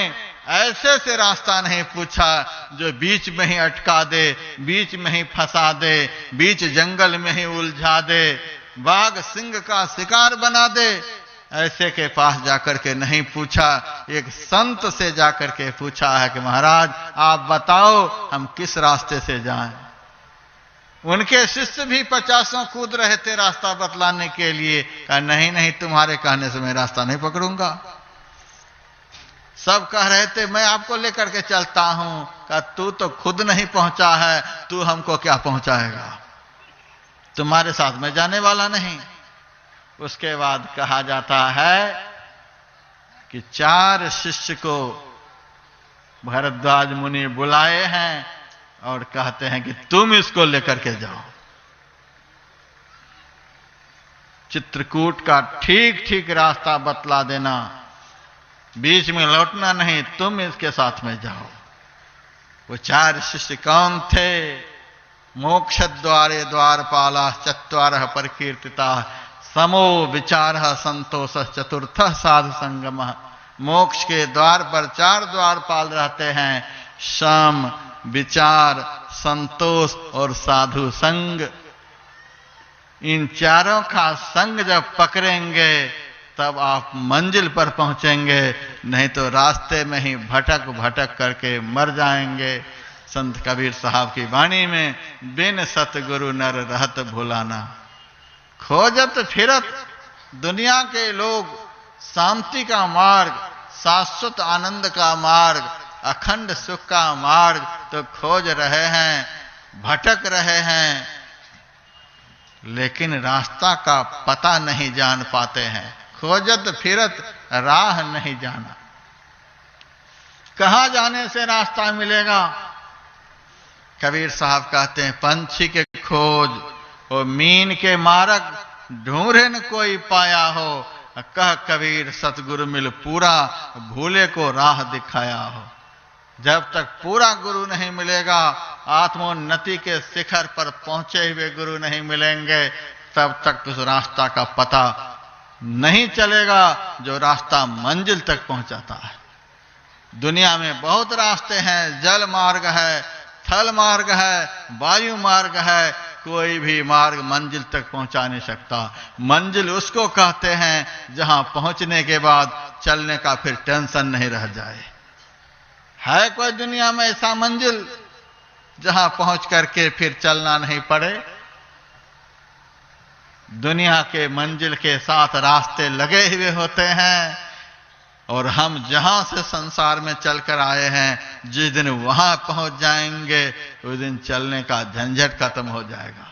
ऐसे से रास्ता नहीं पूछा जो बीच में ही अटका दे, बीच में ही फंसा दे, बीच जंगल में ही उलझा दे, बाघ सिंह का शिकार बना दे। ऐसे के पास जाकर के नहीं पूछा, एक संत से जाकर के पूछा है कि महाराज आप बताओ हम किस रास्ते से जाएं। उनके शिष्य भी 50 कूद रहे थे रास्ता बतलाने के लिए। कहा नहीं नहीं, तुम्हारे कहने से मैं रास्ता नहीं पकड़ूंगा। सब कह रहे थे मैं आपको लेकर के चलता हूं। कहा तू तो खुद नहीं पहुंचा है, तू हमको क्या पहुंचाएगा, तुम्हारे साथ मैं जाने वाला नहीं। उसके बाद कहा जाता है कि 4 शिष्य को भरद्वाज मुनि बुलाए हैं और कहते हैं कि तुम इसको लेकर के जाओ, चित्रकूट का ठीक ठीक रास्ता बतला देना, बीच में लौटना नहीं, तुम इसके साथ में जाओ। वो 4 शिष्य कौन थे? मोक्ष द्वारे द्वारपाला चत्वारः परिकीर्तिता, समो विचारः संतोष चतुर्थः साधु संगम। मोक्ष के द्वार पर 4 द्वारपाल रहते हैं, सम, विचार, संतोष और साधु संग। इन चारों का संग जब पकड़ेंगे तब आप मंजिल पर पहुंचेंगे, नहीं तो रास्ते में ही भटक भटक करके मर जाएंगे। संत कबीर साहब की वाणी में, बिन सतगुरु नर रहत भुलाना। खोजत फिरत दुनिया के लोग शांति का मार्ग, शाश्वत आनंद का मार्ग, अखंड सुख का मार्ग तो खोज रहे हैं, भटक रहे हैं, लेकिन रास्ता का पता नहीं जान पाते हैं। खोजत फिरत राह नहीं जाना। कहां जाने से रास्ता मिलेगा? कबीर साहब कहते हैं पंछी के खोज और मीन के मार्ग ढूंढे न कोई पाया हो, कह कबीर सतगुरु मिल पूरा, भूले को राह दिखाया हो। जब तक पूरा गुरु नहीं मिलेगा, आत्मोन्नति के शिखर पर पहुंचे हुए गुरु नहीं मिलेंगे, तब तक उस रास्ता का पता नहीं चलेगा जो रास्ता मंजिल तक पहुंचाता है। दुनिया में बहुत रास्ते हैं, जल मार्ग है, थल मार्ग है, वायु मार्ग है, कोई भी मार्ग मंजिल तक पहुंचा नहीं सकता। मंजिल उसको कहते हैं जहां पहुंचने के बाद चलने का फिर टेंशन नहीं रह जाए। है कोई दुनिया में ऐसा मंजिल जहां पहुंच करके फिर चलना नहीं पड़े? दुनिया के मंजिल के साथ रास्ते लगे हुए होते हैं, और हम जहां से संसार में चलकर आए हैं, जिस दिन वहां पहुंच जाएंगे उस दिन चलने का झंझट खत्म हो जाएगा।